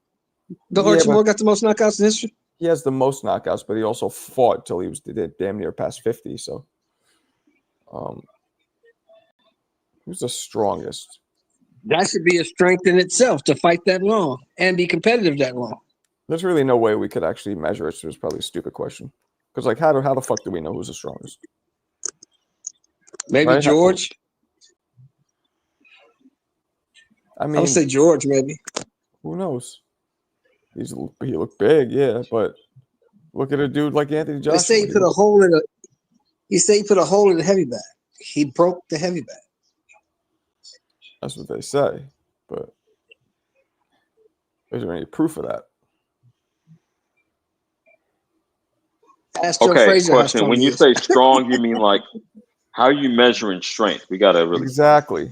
Yeah, Archie but- Moore got the most knockouts in history? He has the most knockouts, but he also fought till he was damn near past 50. So, who's the strongest? That should be a strength in itself to fight that long and be competitive that long. There's really no way we could actually measure it. So it's probably a stupid question. Because, like, how the fuck do we know who's the strongest? Maybe Right? George. I I mean, would say George, maybe. who knows? He looked big, yeah, but look at a dude like Anthony They Joshua. say he put a hole in the heavy bag. He broke the heavy bag. That's what they say, but is there any proof of that? Ask Joe Okay, Frazier how question. strong When he you is. say strong, you mean like how are you measuring strength? We gotta really Exactly.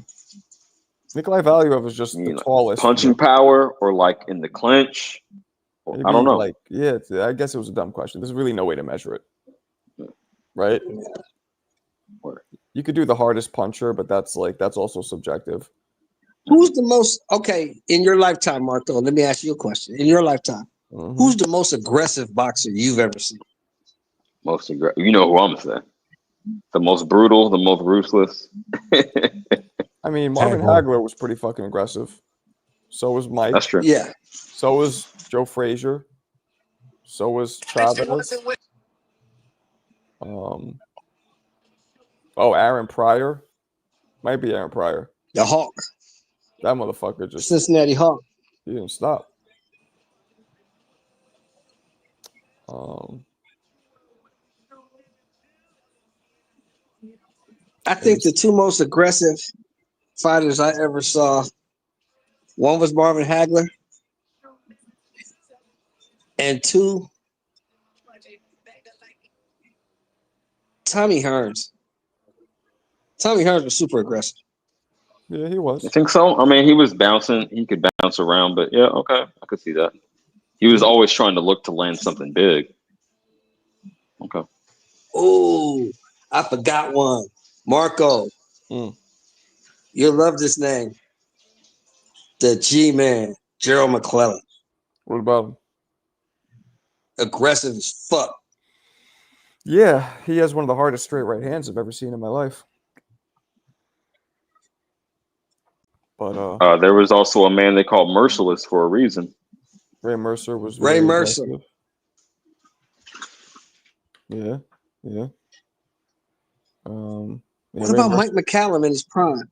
Nikolai Valuev is just You the mean, like, tallest. punching power or like in the clinch. Maybe, I don't know. Like, yeah, I guess it was a dumb question. There's really no way to measure it, right? You could do the hardest puncher, but that's also subjective. Who's the most in your lifetime, Marco? Let me ask you a question. In your lifetime, Mhm. who's the most aggressive boxer you've ever seen? Most aggressive. You know who I'm saying. The most brutal, the most ruthless. I mean, Marvin Hagler. Hagler was pretty fucking aggressive. So was Mike. That's true. Yeah. So was Joe Frazier. So was Chavez. Aaron Pryor. Might be Aaron Pryor. The Hawk. That motherfucker just Cincinnati Hawk. he didn't stop. I think the two most aggressive fighters I ever saw, one was Marvin Hagler, and two, Tommy Hearns. Tommy Hearns was super aggressive. Yeah, he was. I think so. I mean, he was bouncing. He could bounce around, but yeah, okay. I could see that. He was always trying to look to land something big. Okay. Oh, I forgot one. Marco. You'll love this name. The G-Man, Gerald McClellan. What about him? Aggressive as fuck. Yeah, he has one of the hardest straight right hands I've ever seen in my life. But there was also a man they called Merciless for a reason. Ray Mercer was Ray really Mercer. aggressive. Yeah. What about Mike McCallum in his prime?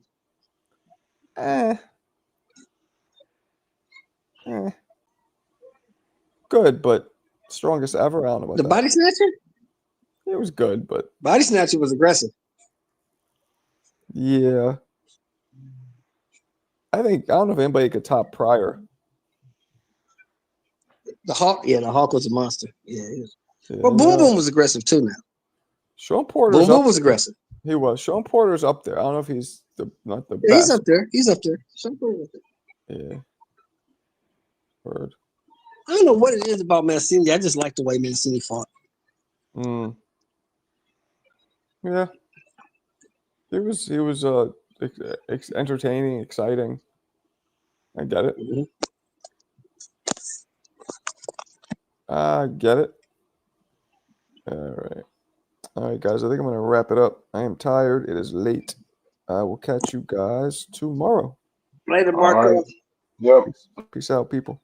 Good, but strongest ever. I don't know about The that. Body Snatcher? It was good, but Body Snatcher was aggressive. yeah. I don't know if anybody could top Pryor. The Hawk, the Hawk was a monster. Yeah, he was. Yeah, Well, Boom Boom was aggressive too now. Sean Porter's Boom Boom up was there. aggressive. He was. Sean Porter's up there. I don't know if he's not the Yeah, best. he's up there. He's up there. Sean Porter's up there. Yeah. Word. I don't know what it is about Mancini. I just like the way Mancini fought. Yeah. He was entertaining, exciting. I get it. Mm-hmm. I get it. All right, guys. I think I'm gonna wrap it up. I am tired. It is late. I will catch you guys tomorrow. Later, Marco. All right. Yep. Peace out, people.